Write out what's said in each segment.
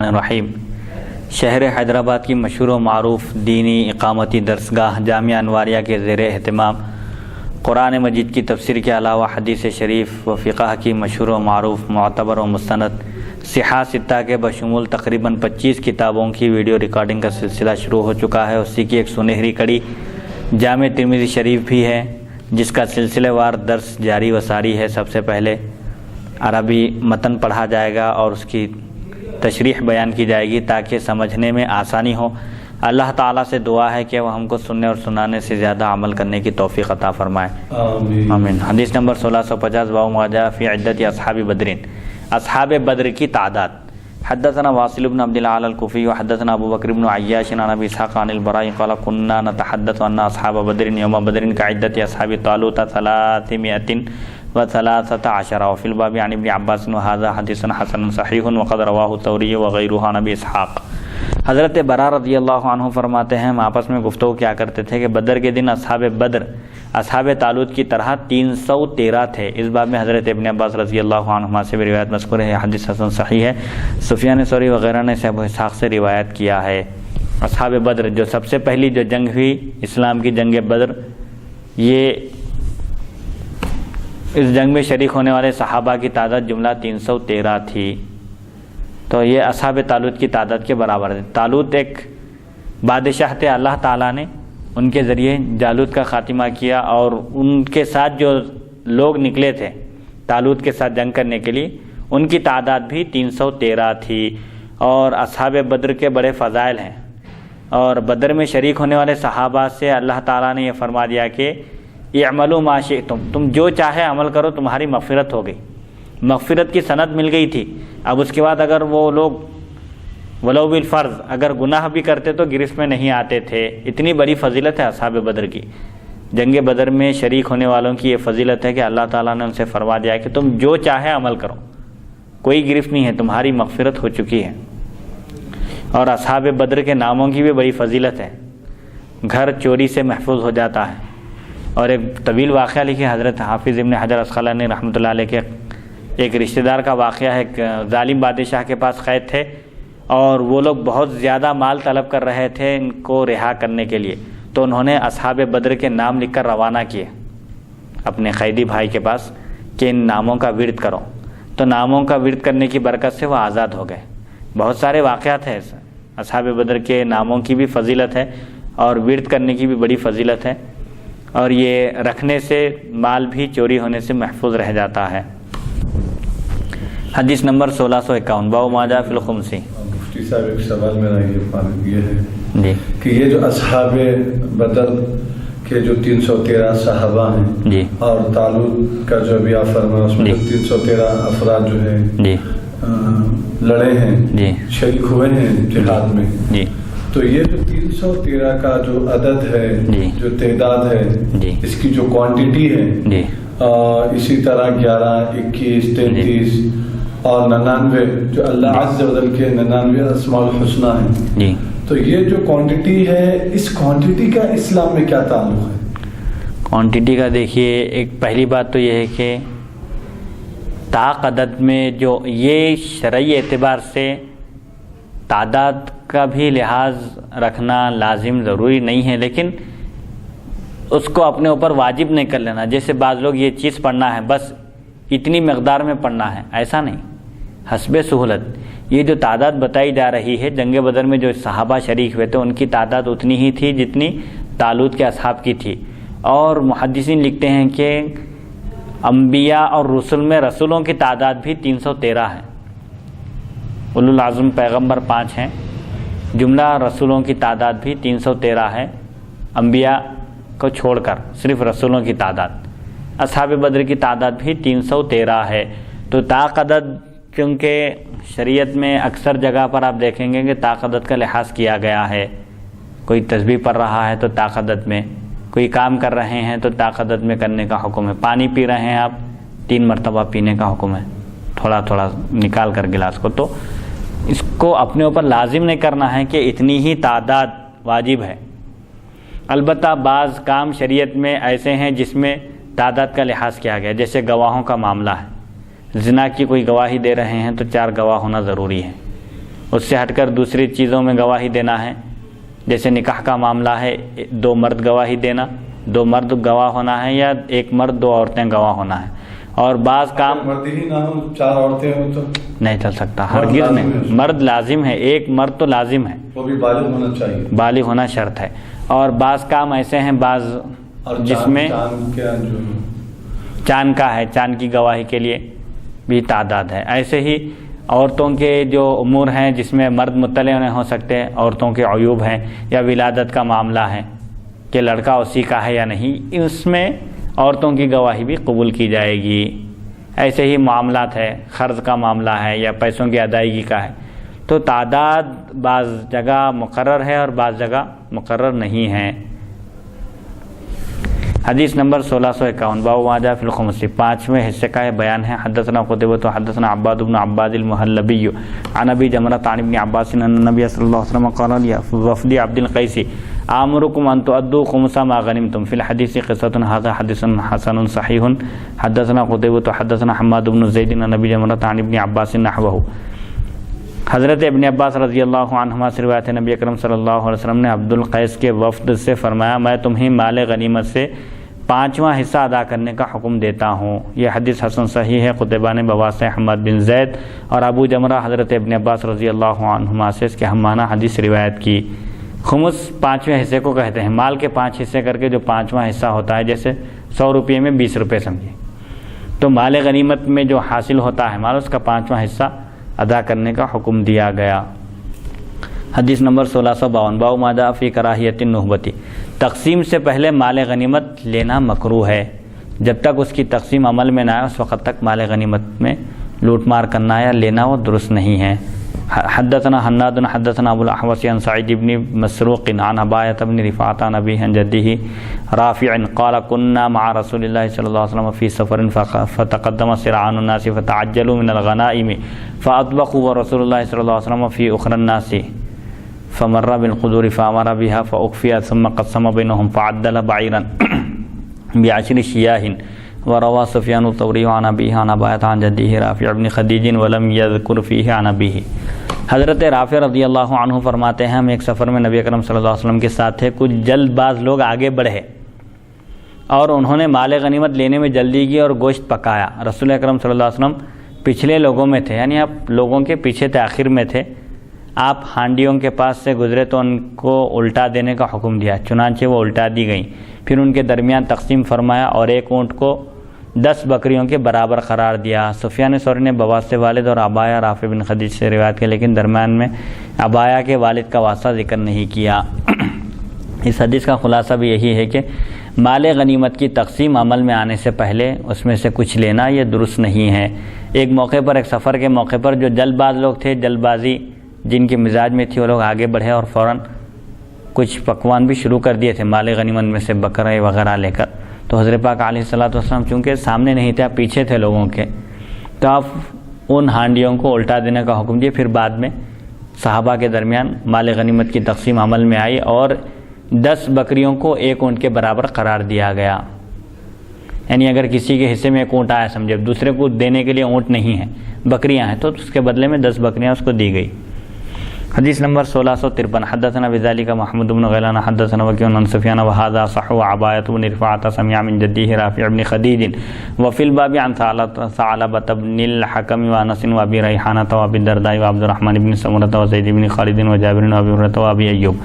الرحیم شہر حیدرآباد کی مشہور و معروف دینی اقامتی درسگاہ جامعہ انواریہ کے زیر اہتمام قرآن مجید کی تفسیر کے علاوہ حدیث شریف و فقہ کی مشہور و معروف معتبر و مستند صحاح ستہ کے بشمول تقریباً 25 کتابوں کی ویڈیو ریکارڈنگ کا سلسلہ شروع ہو چکا ہے۔ اسی کی ایک سنہری کڑی جامع ترمذی شریف بھی ہے، جس کا سلسلہ وار درس جاری و ساری ہے۔ سب سے پہلے عربی متن پڑھا جائے گا اور اس کی تشریح بیان کی جائے گی تاکہ سمجھنے میں آسانی ہو۔ اللہ تعالیٰ سے دعا ہے کہ وہ ہم کو سننے اور سنانے سے زیادہ عمل کرنے کی توفیق عطا فرمائے، آمین۔ حدیث نمبر 1650 باب ما جاء فی عدت اصحاب بدر، اصحاب بدر کی تعداد۔ حدثنا واصل بن عبد الاعلى الكوفي وحدثنا ابو بکر بن عیاش عن ابي اسحاق عن البراء قال كنا نتحدث ان اصحاب بدر يوم بدر كعدت اصحاب طالوت 313 وفي الباب عن ابن عباس وهذا حديث حسن صحيح وقد رواه الثوري وغيره عن ابي اسحاق۔ حضرت برا رضی اللہ عنہ فرماتے ہیں ہم آپس میں گفتگو کیا کرتے تھے کہ بدر کے دن اصحاب بدر اصحاب طالوت کی طرح 313 تھے۔ اس باب میں حضرت ابن عباس رضی اللہ عنہما سے بھی روایت مذکور ہے، حدیث حسن صحیح ہے۔ سفیان ثوری وغیرہ نے ابو اسحاق سے روایت کیا ہے۔ اصحاب بدر جو سب سے پہلی جو جنگ ہوئی اسلام کی جنگ بدر، یہ اس جنگ میں شریک ہونے والے صحابہ کی تعداد جملہ 313 تھی، تو یہ اصحاب طالوت کی تعداد کے برابر ہے۔ طالوت ایک بادشاہ تھے، اللہ تعالیٰ نے ان کے ذریعے جالوت کا خاتمہ کیا اور ان کے ساتھ جو لوگ نکلے تھے طالوت کے ساتھ جنگ کرنے کے لیے ان کی تعداد بھی 313 تھی۔ اور اصحاب بدر کے بڑے فضائل ہیں، اور بدر میں شریک ہونے والے صحابہ سے اللہ تعالیٰ نے یہ فرما دیا کہ اعملوا ما شئتم، تم جو چاہے عمل کرو تمہاری مغفرت ہو گئی، مغفرت کی سند مل گئی تھی۔ اب اس کے بعد اگر وہ لوگ ولو بالفرض اگر گناہ بھی کرتے تو گرفت میں نہیں آتے تھے۔ اتنی بڑی فضیلت ہے اصحاب بدر کی، جنگ بدر میں شریک ہونے والوں کی یہ فضیلت ہے کہ اللہ تعالیٰ نے ان سے فرما دیا کہ تم جو چاہے عمل کرو، کوئی گرفت نہیں ہے، تمہاری مغفرت ہو چکی ہے۔ اور اصحاب بدر کے ناموں کی بھی بڑی فضیلت ہے، گھر چوری سے محفوظ ہو جاتا ہے۔ اور ایک طویل واقعہ لکھے حضرت حافظ ابن حجر عسقلانی رحمۃ اللہ علیہ کے، ایک رشتہ دار کا واقعہ ہے۔ ایک ظالم بادشاہ کے پاس قید تھے اور وہ لوگ بہت زیادہ مال طلب کر رہے تھے ان کو رہا کرنے کے لیے، تو انہوں نے اصحاب بدر کے نام لکھ کر روانہ کیے اپنے قیدی بھائی کے پاس کہ ان ناموں کا ورد کرو، تو ناموں کا ورد کرنے کی برکت سے وہ آزاد ہو گئے۔ بہت سارے واقعات ہیں اصحاب بدر کے ناموں کی بھی فضیلت ہے اور ورد کرنے کی بھی بڑی فضیلت ہے، اور یہ رکھنے سے مال بھی چوری ہونے سے محفوظ رہ جاتا ہے۔ حدیث نمبر 1651 باب ما جاء فی الخمس۔ مفتی صاحب ایک سوال میرا یہ ہے جی کہ یہ جو اصحاب بدر کے جو 313 صحابہ ہیں جی اور طالوت کا جو ابھی آپ فرمایا اس میں جو 313 افراد جو ہیں جی لڑے ہیں جی شریک ہوئے ہیں جہاد میں، جی تو یہ جو 313 کا جو عدد ہے جی جو تعداد ہے جی اس کی جو کوانٹٹی ہے، جی اسی طرح 11 21 33 اور 99 جو اللہ عز و جل کے 99 اسماء الحسنی ہیں، جی تو یہ جو کوانٹٹی ہے اس کوانٹٹی کا اسلام میں کیا تعلق ہے؟ کوانٹٹی کا دیکھیے، ایک پہلی بات تو یہ ہے کہ طاق عدد میں جو یہ شرعی اعتبار سے تعداد کا بھی لحاظ رکھنا لازم ضروری نہیں ہے، لیکن اس کو اپنے اوپر واجب نہیں کر لینا۔ جیسے بعض لوگ یہ چیز پڑھنا ہے بس اتنی مقدار میں پڑھنا ہے، ایسا نہیں، حسب سہولت۔ یہ جو تعداد بتائی جا رہی ہے جنگ بدر میں جو صحابہ شریک ہوئے تھے ان کی تعداد اتنی ہی تھی جتنی طالوت کے اصحاب کی تھی۔ اور محدثین لکھتے ہیں کہ انبیاء اور رسل میں رسولوں کی تعداد بھی 313 ہے، اولو العزم پیغمبر 5 ہیں، جملہ رسولوں کی تعداد بھی 313 ہے، انبیاء کو چھوڑ کر صرف رسولوں کی تعداد۔ اصحاب بدر کی تعداد بھی 313 ہے۔ تو طاق عدد چونکہ شریعت میں اکثر جگہ پر آپ دیکھیں گے کہ طاق عدد کا لحاظ کیا گیا ہے، کوئی تسبیح پڑھ رہا ہے تو طاق عدد میں، کوئی کام کر رہے ہیں تو طاق عدد میں کرنے کا حکم ہے، پانی پی رہے ہیں آپ 3 مرتبہ پینے کا حکم ہے، تھوڑا تھوڑا نکال کر گلاس کو۔ تو اس کو اپنے اوپر لازم نہیں کرنا ہے کہ اتنی ہی تعداد واجب ہے۔ البتہ بعض کام شریعت میں ایسے ہیں جس میں تعداد کا لحاظ کیا گیا، جیسے گواہوں کا معاملہ ہے، زنا کی کوئی گواہی دے رہے ہیں تو 4 گواہ ہونا ضروری ہے، اس سے ہٹ کر دوسری چیزوں میں گواہی دینا ہے، جیسے نکاح کا معاملہ ہے 2 مرد گواہی دینا، 2 مرد گواہ ہونا ہے یا 1 مرد 2 عورتیں گواہ ہونا ہے. اور بعض کام مرد ہی نہ ہو 4 عورتیں ہوں تو نہیں چل سکتا، ہرگز نہیں. مرد لازم ہے، 1 مرد تو لازم ہے، وہ بھی بالغ ہونا چاہیے، بالغ ہونا شرط ہے. اور بعض کام ایسے ہیں بعض جس میں چاند کا ہے، چاند کی گواہی کے لیے بھی تعداد ہے. ایسے ہی عورتوں کے جو امور ہیں جس میں مرد مطلع نہیں ہو سکتے، عورتوں کے عیوب ہیں یا ولادت کا معاملہ ہے کہ لڑکا اسی کا ہے یا نہیں، اس میں عورتوں کی گواہی بھی قبول کی جائے گی. ایسے ہی معاملات ہے، قرض کا معاملہ ہے یا پیسوں کی ادائیگی کا ہے، تو تعداد بعض جگہ مقرر ہے اور بعض جگہ مقرر نہیں ہے. حدیث نمبر 1651 باب ما جاء فی الخمس، 5ویں حصے کا یہ بیان ہے. حدثنا قتیبہ حدثنا عباد بن عباد المحلبی عن ابی جمرہ عن ابن عباس ان النبی صلی اللہ علیہ وسلم قال لوفد عبد القیس آمرکم ان تؤدوا خمس ما غنمتم فی الحدیث قصۃ ھذا حدیث حسن صحیح. حدثنا قتیبہ حدثنا حماد بن زید عن ابی جمرہ عن ابن عباس نحوہ. حضرت ابن عباس رضی اللہ عنہما سے روایت ہے، نبی اکرم صلی اللہ علیہ وسلم نے عبد القیس کے وفد سے فرمایا میں تمہیں مال غنیمت سے 5واں حصہ ادا کرنے کا حکم دیتا ہوں. یہ حدیث حسن صحیح ہے. قتیبہ نے بواسطہ حماد بن زید اور ابو جمرہ حضرت ابن عباس رضی اللہ عنہما سے اس کے ہم معنی حدیث روایت کی. خمس 5ویں حصے کو کہتے ہیں. مال کے 5 حصے کر کے جو 5واں حصہ ہوتا ہے، جیسے 100 روپے میں 20 روپے سمجھیں، تو مال غنیمت میں جو حاصل ہوتا ہے مال، اس کا 5واں حصہ ادا کرنے کا حکم دیا گیا. حدیث نمبر 1652 باب ما جاء فی کراہیت النہبۃ، تقسیم سے پہلے مال غنیمت لینا مکروہ ہے. جب تک اس کی تقسیم عمل میں نہ آئے اس وقت تک مال غنیمت میں لوٹ مار کرنا یا لینا وہ درست نہیں ہے. حدثنا حناد حدثنا ابو الاحوص عن سعید بن مسروق عن عبایۃ بن رفاعۃ عن ابیہ عن جدہ رافع قال كنا مع رسول اللہ صلی اللہ علیہ وسلم في سفر فتقدم سرعان الناس فتعجلوا من الغنائم فاطبقوا ورسول اللہ صلی اللہ علیہ وسلم في اخرى الناس فمر بالقدور فامر بها فاخفيت ثم قسم بينهم فعدل بعيرا بعشر شياه. وروى سفيان الثوري عن ابيه عن عباية عن جده رافع بن خديج ولم يذكر فيه عن ابيه. حضرت رافع رضی اللہ عنہ فرماتے ہیں ہم ایک سفر میں نبی اکرم صلی اللہ علیہ وسلم کے ساتھ تھے. کچھ جلد باز لوگ آگے بڑھے اور انہوں نے مال غنیمت لینے میں جلدی کی اور گوشت پکایا. رسول اکرم صلی اللہ علیہ وسلم پچھلے لوگوں میں تھے، یعنی آپ لوگوں کے پیچھے تھے، آخر میں تھے. آپ ہانڈیوں کے پاس سے گزرے تو ان کو الٹا دینے کا حکم دیا، چنانچہ وہ الٹا دی گئیں. پھر ان کے درمیان تقسیم فرمایا اور ایک اونٹ کو 10 بکریوں کے برابر قرار دیا. سفیان ثوری نے بواسطہ والد اور عبایہ رافع بن خدیج سے روایت کی، لیکن درمیان میں عبایہ کے والد کا واسطہ ذکر نہیں کیا. اس حدیث کا خلاصہ بھی یہی ہے کہ مال غنیمت کی تقسیم عمل میں آنے سے پہلے اس میں سے کچھ لینا یہ درست نہیں ہے. ایک موقع پر، ایک سفر کے موقع پر جو جلد باز لوگ تھے، جلد بازی جن کے مزاج میں تھی، وہ لوگ آگے بڑھے اور فوراً کچھ پکوان بھی شروع کر دیے تھے مال غنیمت میں سے، بکرے وغیرہ لے کر. تو حضرت پاک علیہ الصلوۃ والسلام چونکہ سامنے نہیں تھے، آپ پیچھے تھے لوگوں کے، تو آپ ان ہانڈیوں کو الٹا دینے کا حکم دیے. پھر بعد میں صحابہ کے درمیان مال غنیمت کی تقسیم عمل میں آئی اور 10 بکریوں کو 1 اونٹ کے برابر قرار دیا گیا. یعنی اگر کسی کے حصے میں 1 اونٹ آیا، سمجھے دوسرے کو دینے کے لیے اونٹ نہیں ہے، بکریاں ہیں، تو اس کے بدلے میں 10 بکریاں اس کو دی گئی. حدیث نمبر 1653 حدثنا بذلك محمود بن غیلان حدثنا وکیع عن سفیان وهذا صح وعبایۃ بن رفاعۃ سمع من جدہ رافع بن خدیج وفي الباب عن ثعلبة بن الحكم وانس وابي ريحانة وابي الدرداء وعبد الرحمن بن سمرة وزید بن خالد وجابر وابي هريرة وابي ایوب.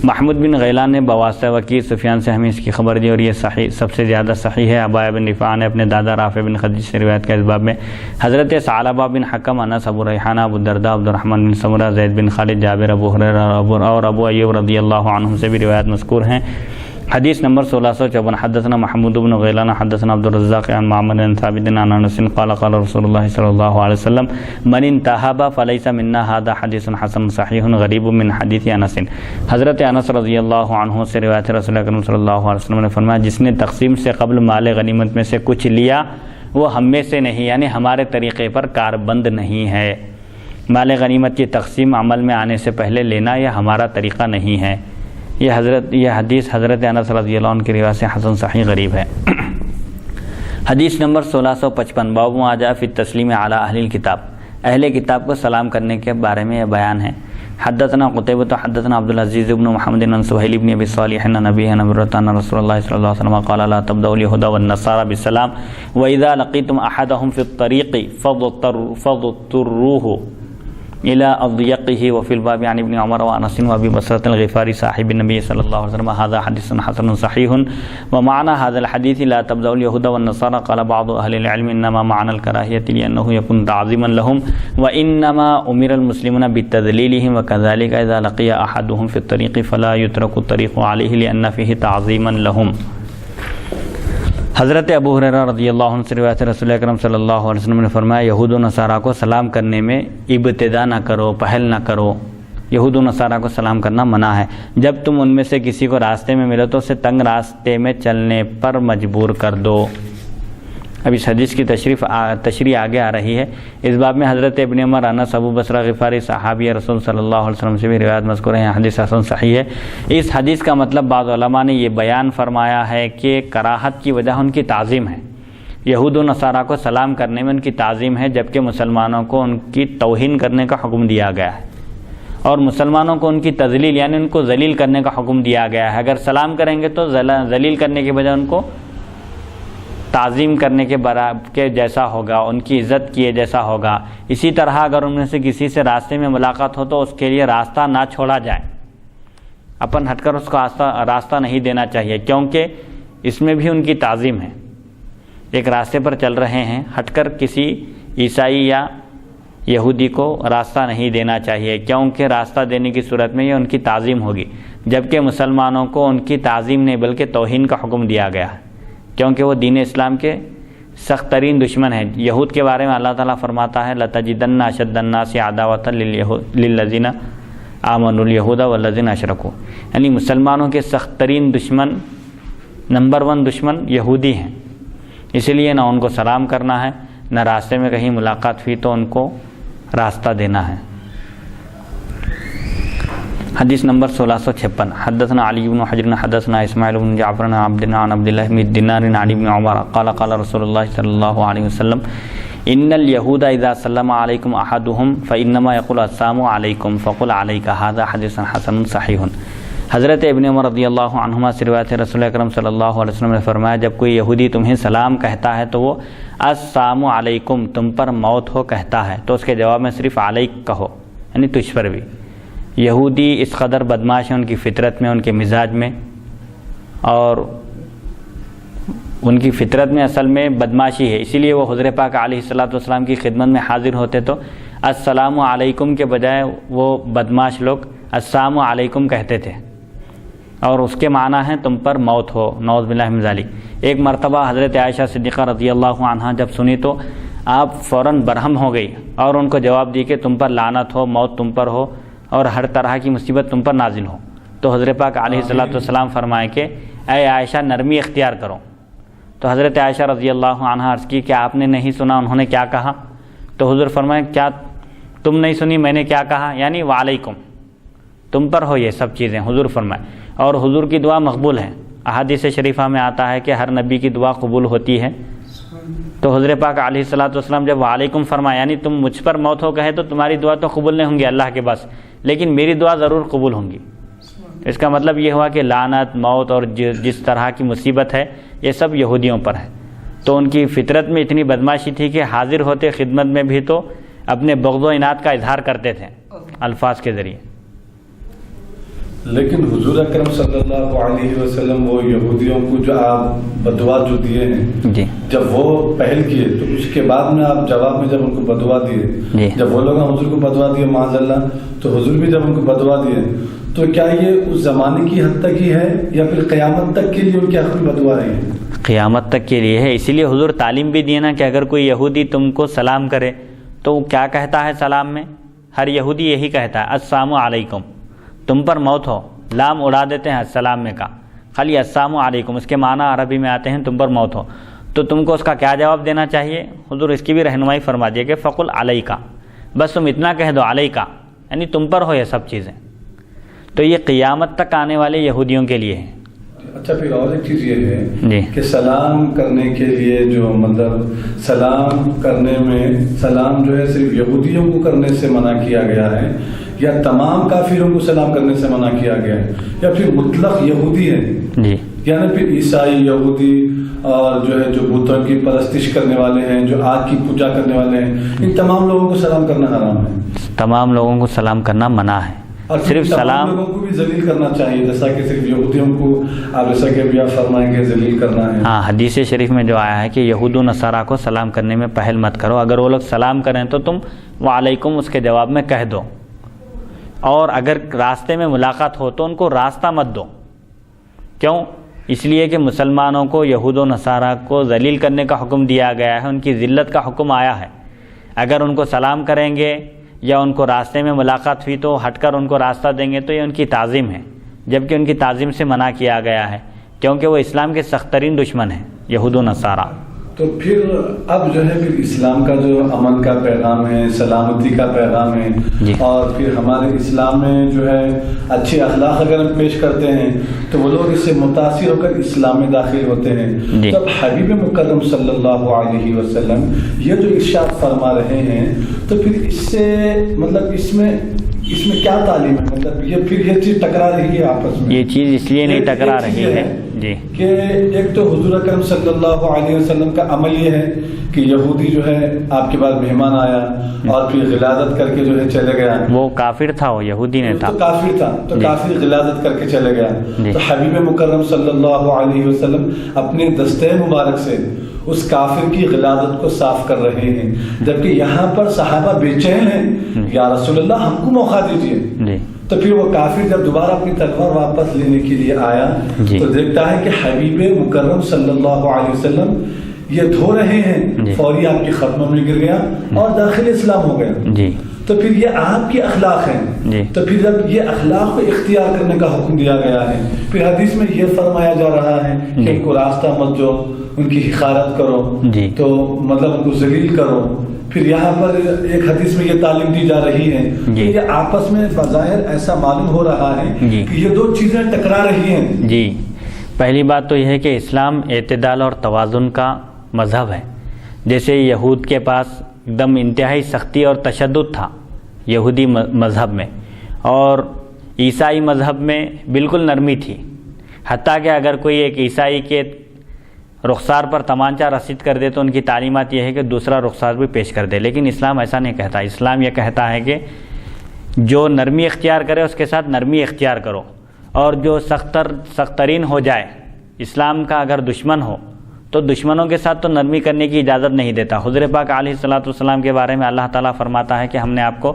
محمود بن غیلان نے بواسطہ وکیع سفیان سے ہمیں اس کی خبر دی اور یہ صحیح، سب سے زیادہ صحیح ہے. عبایہ بن رفاعہ نے اپنے دادا رافع بن خدیج سے روایت کا اس باب میں. حضرت ثعلبہ بن حکم، انس، ابو ریحانہ، ابو الدرداء، عبد الرحمن بن سمرہ، زید بن خالد، جابر، ابو ہریرہ اور ابو ایوب رضی اللہ عنہم سے بھی روایت مذکور ہیں. حدیث نمبر 1654 حدثنا محمود بن غیلان حدثنا عبد الرزاق عن معمر بن ثابت عن انس قال قال رسول اللہ صلی اللہ علیہ وسلم من انتہب فلیس منا هذا حدیث حسن صحیح غریب من حدیث انس. حضرت انس رضی اللہ عنہ سے روایت ہے، رسول اکرم صلی اللہ علیہ وسلم نے فرمایا جس نے تقسیم سے قبل مال غنیمت میں سے کچھ لیا وہ ہم میں سے نہیں، یعنی ہمارے طریقے پر کاربند نہیں ہے. مال غنیمت کی تقسیم عمل میں آنے سے پہلے لینا یہ ہمارا طریقہ نہیں ہے. یہ حدیث حضرت انس رضی اللہ عنہ کی روایت سے حسن صحیح غریب ہے. حدیث نمبر 1655 باب ما جاء فی التسلیم علی اہل الکتاب، اہل کتاب کو سلام کرنے کے بارے میں یہ بیان ہے۔ حدثنا قتيبة حدثنا عبد العزيز بن محمد بن سهيل بن ابي صالح عن نبي ان رسول الله صلى الله عليه وسلم قال لا تبدأوا اليهود والنصارى بالسلام واذا لقيتم احدهم في الطريق فاضطروه الى اضيقه وفي الباب عن ابن عمر وانس وابي بصرة الغفاري صاحب النبي صلى الله عليه وسلم هذا حديث حسن صحيح ومعنى هذا الحديث لا تبدأوا اليهود والنصارى قال بعض اهل العلم انما معنى الكراهية لانه يكون تعظيما لهم وانما امر المسلمون بتذليلهم وكذلك اذا لقي احدهم في الطريق فلا يترك الطريق عليه لان فيه تعظيما لهم۔ حضرت ابو ہریرہ رضی اللہ عنہ سے روایت رسول اکرم صلی اللہ علیہ وسلم نے فرمایا یہود و نصارہ کو سلام کرنے میں ابتدا نہ کرو، پہل نہ کرو۔ یہود و نصارہ کو سلام کرنا منع ہے۔ جب تم ان میں سے کسی کو راستے میں ملو تو اسے تنگ راستے میں چلنے پر مجبور کر دو۔ اب اس حدیث کی تشریح آگے آ رہی ہے۔ اس باب میں حضرت ابن عمر، انس، ابو بصرہ غفاری صحابی رسول صلی اللہ علیہ وسلم سے بھی روایت مذکور ہے۔ حدیث حسن صحیح ہے۔ اس حدیث کا مطلب بعض علماء نے یہ بیان فرمایا ہے کہ کراہت کی وجہ ان کی تعظیم ہے۔ یہود و نصارہ کو سلام کرنے میں ان کی تعظیم ہے، جبکہ مسلمانوں کو ان کی توہین کرنے کا حکم دیا گیا ہے، اور مسلمانوں کو ان کی تذلیل یعنی ان کو ذلیل کرنے کا حکم دیا گیا ہے۔ اگر سلام کریں گے تو ذلیل کرنے کے بجائے ان کو تعظیم کرنے کے جیسا ہوگا، ان کی عزت کیے جیسا ہوگا۔ اسی طرح اگر ان میں سے کسی سے راستے میں ملاقات ہو تو اس کے لیے راستہ نہ چھوڑا جائے، اپن ہٹ کر اس کو راستہ نہیں دینا چاہیے، کیونکہ اس میں بھی ان کی تعظیم ہے۔ ایک راستے پر چل رہے ہیں، ہٹ کر کسی عیسائی یا یہودی کو راستہ نہیں دینا چاہیے، کیونکہ راستہ دینے کی صورت میں یہ ان کی تعظیم ہوگی، جبکہ مسلمانوں کو ان کی تعظیم نہیں بلکہ توہین کا حکم دیا گیا ہے، کیونکہ وہ دین اسلام کے سخت ترین دشمن ہیں۔ یہود کے بارے میں اللہ تعالیٰ فرماتا ہے لَتَجِدَنَّ أَشَدَّ النَّاسِ عَدَاوَةً لِلَّذِينَ آمَنُوا الْيَهُودَ وَالَّذِينَ أَشْرَكُوا، یعنی مسلمانوں کے سخت ترین دشمن، نمبر 1 دشمن یہودی ہیں، اسی لیے نہ ان کو سلام کرنا ہے، نہ راستے میں کہیں ملاقات ہوئی تو ان کو راستہ دینا ہے۔ حدیث نمبر 1656 حدثنا علی بن حجر حدثنا اسماعیل بن جعفر عن عبد الله بن دینار عن ابن عمر قال قال رسول الله صلی اللہ علیہ وسلم ان اليهود اذا سلم عليكم احدهم فانما يقول السلام عليكم فقل عليك هذا حدیث حسن صحیح۔ حضرت ابن عمر رضی اللہ عنہما سے روایت ہے، رسول اکرم صلی اللہ علیہ وسلم نے فرمایا جب کوئی یہودی تمہیں سلام کہتا ہے تو وہ السلام علیکم تم پر موت ہو کہتا ہے تو اس کے جواب میں صرف علیک کہو، یعنی تجھ پر بھی۔ یہودی اس قدر بدماش ہیں ان کی فطرت میں، ان کے مزاج میں، اور ان کی فطرت میں اصل میں بدماشی ہے، اسی لیے وہ حضور پاک علیہ الصلوۃ والسلام کی خدمت میں حاضر ہوتے تو السلام علیکم کے بجائے وہ بدماش لوگ السلام علیکم کہتے تھے، اور اس کے معنی ہیں تم پر موت ہو، نعوذ باللہ من ذالک۔ ایک مرتبہ حضرت عائشہ صدیقہ رضی اللہ عنہا جب سنی تو آپ فوراً برہم ہو گئی اور ان کو جواب دی کہ تم پر لعنت ہو، موت تم پر ہو، اور ہر طرح کی مصیبت تم پر نازل ہو۔ تو حضرت پاک علیہ الصلوۃ والسلام فرمائے کہ اے عائشہ نرمی اختیار کرو۔ تو حضرت عائشہ رضی اللہ عنہا عرض کی کہ آپ نے نہیں سنا انہوں نے کیا کہا؟ تو حضور فرمائے کیا تم نہیں سنی میں نے کیا کہا؟ یعنی وعلیکم، تم پر ہو یہ سب چیزیں، حضور فرمائے۔ اور حضور کی دعا مقبول ہے، احادیث شریفہ میں آتا ہے کہ ہر نبی کی دعا قبول ہوتی ہے۔ تو حضرت پاک علیہ الصلوۃ والسلام جب وعلیکم فرمایا یعنی تم مجھ پر موت ہو کہے تو تمہاری دعا تو قبول نہیں ہوں گی اللہ کے پاس، لیکن میری دعا ضرور قبول ہوں گی۔ اس کا مطلب یہ ہوا کہ لعنت، موت اور جس طرح کی مصیبت ہے یہ سب یہودیوں پر ہے۔ تو ان کی فطرت میں اتنی بدماشی تھی کہ حاضر ہوتے خدمت میں بھی تو اپنے بغض و عناد کا اظہار کرتے تھے الفاظ کے ذریعے۔ لیکن حضور اکرم صلی اللہ علیہ وسلم وہ یہودیوں کو جو آپ بدعا جو دیے ہیں جی، جب وہ پہل کیے تو اس کے بعد میں آپ جواب میں جب ان کو بدعا دیے، جی، جب وہ لوگ حضور کو بدعا دیے معاذ اللہ، تو حضور بھی جب ان کو بدعا دیے تو کیا یہ اس زمانے کی حد تک ہی ہے یا پھر قیامت تک کے لیے ان کی آخری بدعا رہی ہے؟ قیامت تک کے لیے ہے، اسی لیے حضور تعلیم بھی دیے نا کہ اگر کوئی یہودی تم کو سلام کرے تو وہ کیا کہتا ہے سلام میں؟ ہر یہودی یہی کہتا ہے السلام علیکم، تم پر موت ہو، لام اڑا دیتے ہیں السلام میں کا، خالی السلام علیکم، اس کے معنی عربی میں آتے ہیں تم پر موت ہو۔ تو تم کو اس کا کیا جواب دینا چاہیے؟ حضور اس کی بھی رہنمائی فرما دیے کہ فقل علیکا، بس تم اتنا کہہ دو علیکا، یعنی تم پر ہو یہ سب چیزیں۔ تو یہ قیامت تک آنے والے یہودیوں کے لیے ہے، اچھا پھر اور ایک چیز یہ ہے جی کہ سلام کرنے کے لیے جو مطلب سلام کرنے میں سلام جو ہے صرف یہودیوں کو کرنے سے منع کیا گیا ہے یا تمام کافروں کو سلام کرنے سے منع کیا گیا ہے یا پھر مطلق یہودی ہے جی یعنی پھر عیسائی یہودی اور جو ہے جو بتوں کی پرستش کرنے والے ہیں جو آگ کی پوجا کرنے والے ہیں ان تمام لوگوں کو سلام کرنا حرام ہے؟ تمام لوگوں کو سلام کرنا منع ہے اور صرف سلام لوگوں کو بھی ذلیل کرنا چاہیے جیسا کہ صرف یہودیوں کو آپ جیسا کہ ابھی آپ فرمائیں گے ذلیل کرنا ہے. ہاں حدیث شریف میں جو آیا ہے کہ یہود و نصارہ کو سلام کرنے میں پہل مت کرو, اگر وہ لوگ سلام کریں تو تم وعلیکم اس کے جواب میں کہہ دو, اور اگر راستے میں ملاقات ہو تو ان کو راستہ مت دو. کیوں؟ اس لیے کہ مسلمانوں کو یہود و نصارہ کو ذلیل کرنے کا حکم دیا گیا ہے, ان کی ذلت کا حکم آیا ہے. اگر ان کو سلام کریں گے یا ان کو راستے میں ملاقات ہوئی تو ہٹ کر ان کو راستہ دیں گے تو یہ ان کی تعظیم ہے, جبکہ ان کی تعظیم سے منع کیا گیا ہے کیونکہ وہ اسلام کے سخت ترین دشمن ہیں یہود و نصارہ. تو پھر اب جو ہے پھر اسلام کا جو امن کا پیغام ہے, سلامتی کا پیغام ہے جی. اور پھر ہمارے اسلام میں جو ہے اچھے اخلاق اگر ہم پیش کرتے ہیں تو وہ لوگ اس سے متاثر ہو کر اسلام میں داخل ہوتے ہیں جی. تو اب حبیب مکرم صلی اللہ علیہ وسلم یہ جو ارشاد فرما رہے ہیں تو پھر اس سے مطلب اس میں کیا تعلیم ہے, مطلب یہ پھر یہ چیز ٹکرا رہی ہے آپس میں. یہ چیز اس لیے نہیں ٹکرا رہی ہے جی کہ ایک تو حضور اکرم صلی اللہ علیہ وسلم کا عمل یہ ہے کہ یہودی جو ہے آپ کے بعد مہمان آیا اور پھر غلاظت کر کے جو ہے چلے گیا. وہ کافر تھا, وہ یہودی نہیں تھا, تو کافر تھا, تو کافر غلاظت کر کے چلے گیا. تو حبیب مکرم صلی اللہ علیہ وسلم اپنے دستے مبارک سے اس کافر کی غلاظت کو صاف کر رہے ہیں, جبکہ یہاں پر صحابہ بے چین ہیں, یا رسول اللہ ہم کو موقع دیجیے. تو پھر وہ کافر جب دوبارہ اپنی تلوار واپس لینے کے لیے آیا تو دیکھتا ہے کہ حبیب مکرم صلی اللہ علیہ وسلم یہ دھو رہے ہیں, فوری آپ کی ختموں میں گر گیا اور داخل اسلام ہو گیا. تو پھر یہ آپ کے اخلاق ہیں, تو پھر جب یہ اخلاق کو اختیار کرنے کا حکم دیا گیا ہے, پھر حدیث میں یہ فرمایا جا رہا ہے کہ ان کو راستہ مت دو, ان کی حقارت کرو, تو مطلب ان کو ذلیل کرو. پھر یہاں پر ایک حدیث میں یہ تعلیم دی جا رہی ہے کہ یہ آپس میں بظاہر ایسا معلوم ہو رہا ہے کہ یہ دو چیزیں ٹکرا رہی ہیں. جی, پہلی بات تو یہ ہے کہ اسلام اعتدال اور توازن کا مذہب ہے. جیسے یہود کے پاس ایک دم انتہائی سختی اور تشدد تھا یہودی مذہب میں, اور عیسائی مذہب میں بالکل نرمی تھی. حتیٰ کہ اگر کوئی ایک عیسائی کے رخسار پر تمانچہ رسید کر دے تو ان کی تعلیمات یہ ہے کہ دوسرا رخسار بھی پیش کر دے. لیکن اسلام ایسا نہیں کہتا. اسلام یہ کہتا ہے کہ جو نرمی اختیار کرے اس کے ساتھ نرمی اختیار کرو, اور جو سخت ترین ہو جائے, اسلام کا اگر دشمن ہو تو دشمنوں کے ساتھ تو نرمی کرنے کی اجازت نہیں دیتا. حضور پاک علیہ الصلوۃ والسلام کے بارے میں اللہ تعالیٰ فرماتا ہے کہ ہم نے آپ کو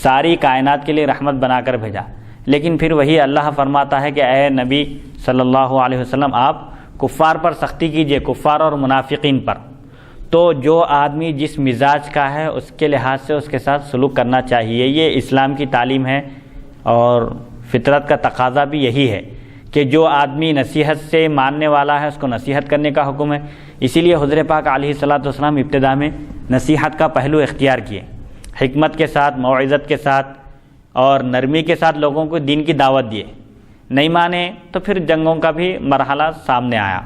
ساری کائنات کے لیے رحمت بنا کر بھیجا, لیکن پھر وہی اللہ فرماتا ہے کہ اے نبی صلی اللہ علیہ وسلم آپ کفار پر سختی کیجئے, کفار اور منافقین پر. تو جو آدمی جس مزاج کا ہے اس کے لحاظ سے اس کے ساتھ سلوک کرنا چاہیے. یہ اسلام کی تعلیم ہے اور فطرت کا تقاضا بھی یہی ہے کہ جو آدمی نصیحت سے ماننے والا ہے اس کو نصیحت کرنے کا حکم ہے. اسی لیے حضور پاک علیہ الصلوۃ والسلام ابتدا میں نصیحت کا پہلو اختیار کیے, حکمت کے ساتھ, موعظت کے ساتھ اور نرمی کے ساتھ لوگوں کو دین کی دعوت دیے. نہیں مانے تو پھر جنگوں کا بھی مرحلہ سامنے آیا.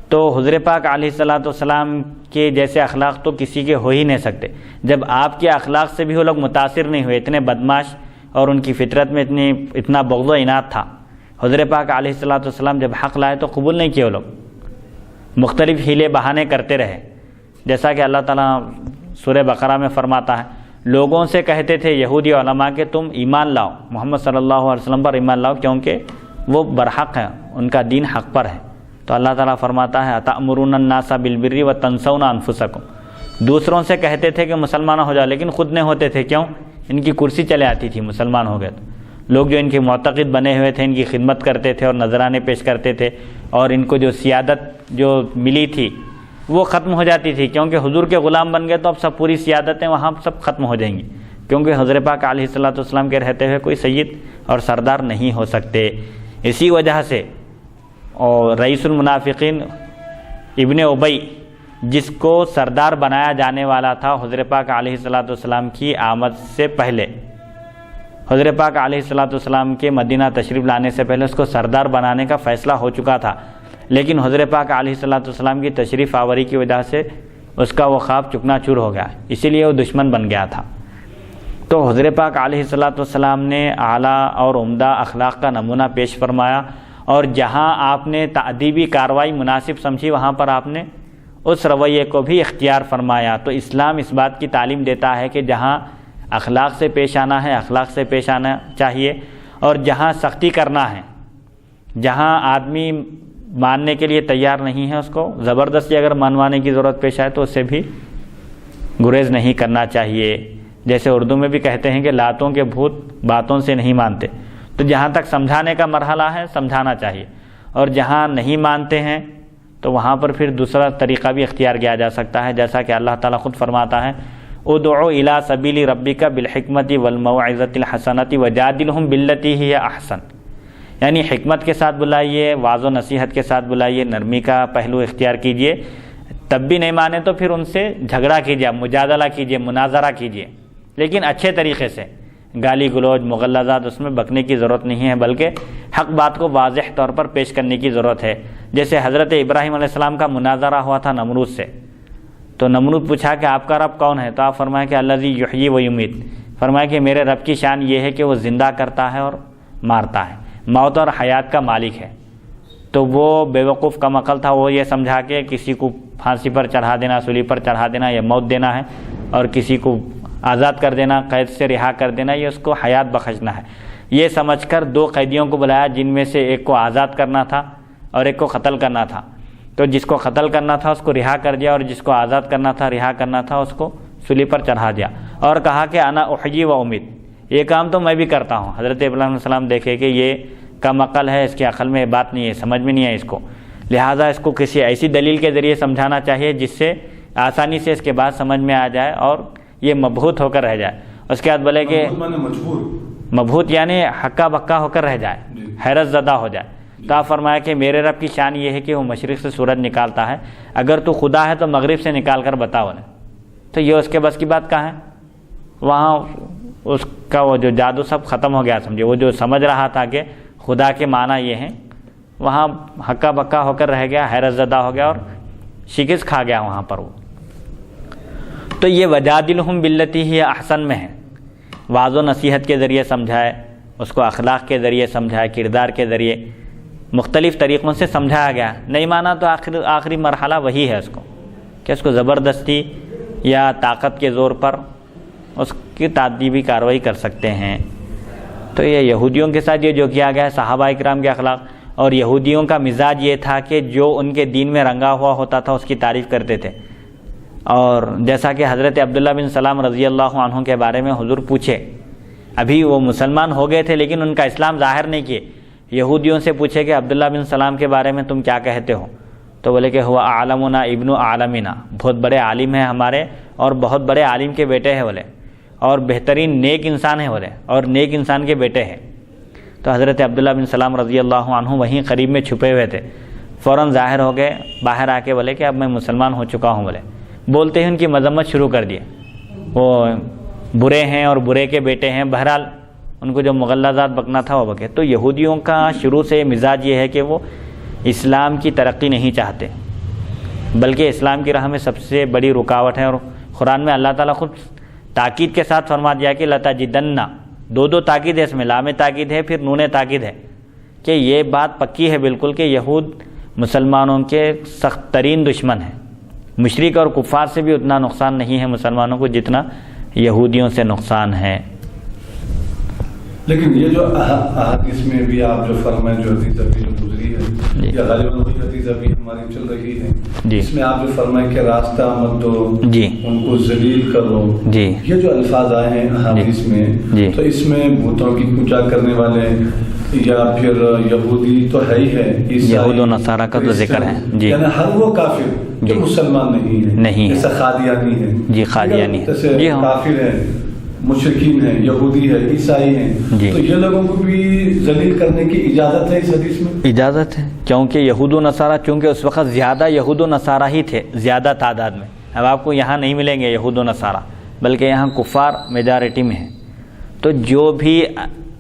تو حضور پاک علیہ الصلوۃ والسلام کے جیسے اخلاق تو کسی کے ہو ہی نہیں سکتے. جب آپ کے اخلاق سے بھی وہ لوگ متاثر نہیں ہوئے, اتنے بدماش اور ان کی فطرت میں اتنا بغض و عناد تھا. حضور پاک علیہ الصلوۃ والسلام جب حق لائے تو قبول نہیں کیے وہ لوگ, مختلف ہیلے بہانے کرتے رہے. جیسا کہ اللہ تعالیٰ سورہ بقرہ میں فرماتا ہے, لوگوں سے کہتے تھے یہودی علماء کہ تم ایمان لاؤ, محمد صلی اللہ علیہ وسلم پر ایمان لاؤ کیونکہ وہ برحق ہیں, ان کا دین حق پر ہے. تو اللہ تعالیٰ فرماتا ہے اتأمرون الناس بالبر وتنسون انفسکم, دوسروں سے کہتے تھے کہ مسلمان ہو جاؤ لیکن خود نہیں ہوتے تھے. کیوں؟ ان کی کرسی چلے آتی تھی, مسلمان ہو گئے تو لوگ جو ان کے معتقد بنے ہوئے تھے ان کی خدمت کرتے تھے اور نذرانے پیش کرتے تھے, اور ان کو جو سیادت جو ملی تھی وہ ختم ہو جاتی تھی, کیونکہ حضور کے غلام بن گئے تو اب سب پوری سیادتیں وہاں سب ختم ہو جائیں گی, کیونکہ حضرت پاک علیہ الصلوۃ والسلام کے رہتے ہوئے کوئی سید اور سردار نہیں ہو سکتے. اسی وجہ سے اور رئیس المنافقین ابن ابی جس کو سردار بنایا جانے والا تھا حضرت پاک علیہ الصلوۃ والسلام کی آمد سے پہلے, حضرت پاک علیہ الصلوۃ والسلام کے مدینہ تشریف لانے سے پہلے اس کو سردار بنانے کا فیصلہ ہو چکا تھا، لیکن حضرت پاک علیہ الصلوۃ والسلام کی تشریف آوری کی وجہ سے اس کا وہ خواب چکنا چور ہو گیا، اسی لیے وہ دشمن بن گیا تھا۔ تو حضرت پاک علیہ الصلوۃ والسلام نے اعلیٰ اور عمدہ اخلاق کا نمونہ پیش فرمایا، اور جہاں آپ نے تأدیبی کارروائی مناسب سمجھی وہاں پر آپ نے اس رویے کو بھی اختیار فرمایا۔ تو اسلام اس بات کی تعلیم دیتا ہے کہ جہاں اخلاق سے پیش آنا ہے اخلاق سے پیش آنا چاہیے، اور جہاں سختی کرنا ہے، جہاں آدمی ماننے کے لیے تیار نہیں ہے اس کو زبردستی اگر منوانے کی ضرورت پیش آئے تو اس سے بھی گریز نہیں کرنا چاہیے۔ جیسے اردو میں بھی کہتے ہیں کہ لاتوں کے بھوت باتوں سے نہیں مانتے، تو جہاں تک سمجھانے کا مرحلہ ہے سمجھانا چاہیے، اور جہاں نہیں مانتے ہیں تو وہاں پر پھر دوسرا طریقہ بھی اختیار کیا جا سکتا ہے، جیسا کہ اللہ تعالیٰ خود فرماتا ہے ادعو الی سبیل ربک بالحکمت والموعظۃ الحسنۃ وجادلہم باللتی ہی احسن، یعنی حکمت کے ساتھ بلائیے، واعظ و نصیحت کے ساتھ بلائیے، نرمی کا پہلو اختیار کیجئے، تب بھی نہیں مانے تو پھر ان سے جھگڑا کیجئے، مجادلہ کیجئے، مناظرہ کیجئے، لیکن اچھے طریقے سے، گالی گلوچ مغلظات اس میں بکنے کی ضرورت نہیں ہے، بلکہ حق بات کو واضح طور پر پیش کرنے کی ضرورت ہے۔ جیسے حضرت ابراہیم علیہ السلام کا مناظرہ ہوا تھا نمرود سے، تو نمرود پوچھا کہ آپ کا رب کون ہے؟ تو آپ فرمائیں کہ الذی یحیی و یمیت، فرمایا کہ میرے رب کی شان یہ ہے کہ وہ زندہ کرتا ہے اور مارتا ہے، موت اور حیات کا مالک ہے۔ تو وہ بیوقوف کم عقل تھا، وہ یہ سمجھا کہ کسی کو پھانسی پر چڑھا دینا، سولی پر چڑھا دینا یا موت دینا ہے، اور کسی کو آزاد کر دینا، قید سے رہا کر دینا، یہ اس کو حیات بخشنا ہے۔ یہ سمجھ کر دو قیدیوں کو بلایا، جن میں سے ایک کو آزاد کرنا تھا اور ایک کو قتل کرنا تھا۔ تو جس کو قتل کرنا تھا اس کو رہا کر دیا، اور جس کو آزاد کرنا تھا، رہا کرنا تھا، اس کو سولی پر چڑھا دیا، اور کہا کہ انا احیی و امید، یہ کام تو میں بھی کرتا ہوں۔ حضرت ابراہیم علیہ السلام دیکھے کہ یہ کم عقل ہے، اس کے عقل میں بات نہیں ہے، سمجھ میں نہیں ہے اس کو، لہٰذا اس کو کسی ایسی دلیل کے ذریعے سمجھانا چاہیے جس سے آسانی سے اس کے بعد سمجھ میں آ جائے اور یہ مبہوت ہو کر رہ جائے۔ اس کے بعد بولے کہ مبہوت یعنی ہکا بکا ہو کر رہ جائے، حیرت زدہ ہو جائے۔ تو آپ فرمایا کہ میرے رب کی شان یہ ہے کہ وہ مشرق سے سورج نکالتا ہے، اگر تو خدا ہے تو مغرب سے نکال کر بتاؤ انہیں۔ تو یہ اس کے بس کی بات کہاں ہے؟ وہاں اس کا وہ جو جادو سب ختم ہو گیا، سمجھے، وہ جو سمجھ رہا تھا کہ خدا کے معنی یہ ہیں، وہاں ہکا بکا ہو کر رہ گیا، حیرت زدہ ہو گیا اور شکست کھا گیا وہاں پر وہ۔ تو یہ وجادلہم باللتی ہی احسن میں ہے، واعظ و نصیحت کے ذریعے سمجھائے، اس کو اخلاق کے ذریعے سمجھائے، کردار کے ذریعے مختلف طریقوں سے سمجھایا گیا۔ نہیں مانا تو آخری مرحلہ وہی ہے اس کو، کہ اس کو زبردستی یا طاقت کے زور پر اس کی تادیبی کارروائی کر سکتے ہیں۔ تو یہ یہودیوں کے ساتھ یہ جو کیا گیا ہے، صحابہ اکرام کے اخلاق، اور یہودیوں کا مزاج یہ تھا کہ جو ان کے دین میں رنگا ہوا ہوتا تھا اس کی تعریف کرتے تھے۔ اور جیسا کہ حضرت عبداللہ بن سلام رضی اللہ عنہ کے بارے میں حضور پوچھے، ابھی وہ مسلمان ہو گئے تھے لیکن ان کا اسلام ظاہر نہیں کیے، یہودیوں سے پوچھے کہ عبداللہ بن سلام کے بارے میں تم کیا کہتے ہو؟ تو بولے کہ ہوا عالمنا ابن عالمنا، بہت بڑے عالم ہیں ہمارے اور بہت بڑے عالم کے بیٹے ہیں بولے، اور بہترین نیک انسان ہیں بولے، اور نیک انسان کے بیٹے ہیں۔ تو حضرت عبداللہ بن سلام رضی اللہ عنہ وہیں قریب میں چھپے ہوئے تھے، فوراً ظاہر ہو گئے، باہر آ کے بولے کہ اب میں مسلمان ہو چکا ہوں بولے۔ بولتے ہی ان کی مذمت شروع کر دی، وہ برے ہیں اور برے کے بیٹے ہیں، بہرحال ان کو جو مغلظات بکنا تھا وہ بکے۔ تو یہودیوں کا شروع سے مزاج یہ ہے کہ وہ اسلام کی ترقی نہیں چاہتے، بلکہ اسلام کی راہ میں سب سے بڑی رکاوٹ ہے۔ اور قرآن میں اللہ تعالیٰ خود تاکید کے ساتھ فرما دیا کہ لَتَجِدَنَّ، دو تاکید ہے اس میں، لام تاکید ہے پھر نون تاکید ہے، کہ یہ بات پکی ہے بالکل کہ یہود مسلمانوں کے سخت ترین دشمن ہیں۔ مشرک اور کفار سے بھی اتنا نقصان نہیں ہے مسلمانوں کو جتنا یہودیوں سے نقصان ہے۔ لیکن یہ جو احادیث میں بھی آپ جو فرمائیں، جو حدیث ابھی جو گزری ہے یا غالباً وہی حدیث ابھی ہماری چل رہی ہے، اس میں آپ جو فرمائیں کہ راستہ مت دو، ان کو ذلیل کرو، یہ جو الفاظ آئے ہیں احادیث میں، تو اس میں بتوں کی پوجا کرنے والے یا پھر یہودی تو ہے ہی ہے، یہود و نصارہ کا تو ذکر ہے، یعنی ہر وہ کافر جو مسلمان نہیں ہے، جیسا قادیانی ہے، جی قادیانی ہے، جیسے کافر ہے، مشرکین ہیں، یہودی ہے، عیسائی ہیں، تو یہ لوگوں کو بھی ذلیل کرنے کی اجازت ہے اس حدیث میں؟ اجازت ہے، کیونکہ یہود و نصارہ چونکہ اس وقت زیادہ یہود و نصارہ ہی تھے، زیادہ تعداد میں۔ اب آپ کو یہاں نہیں ملیں گے یہود و نصارہ، بلکہ یہاں کفار میجارٹی میں ہیں۔ تو جو بھی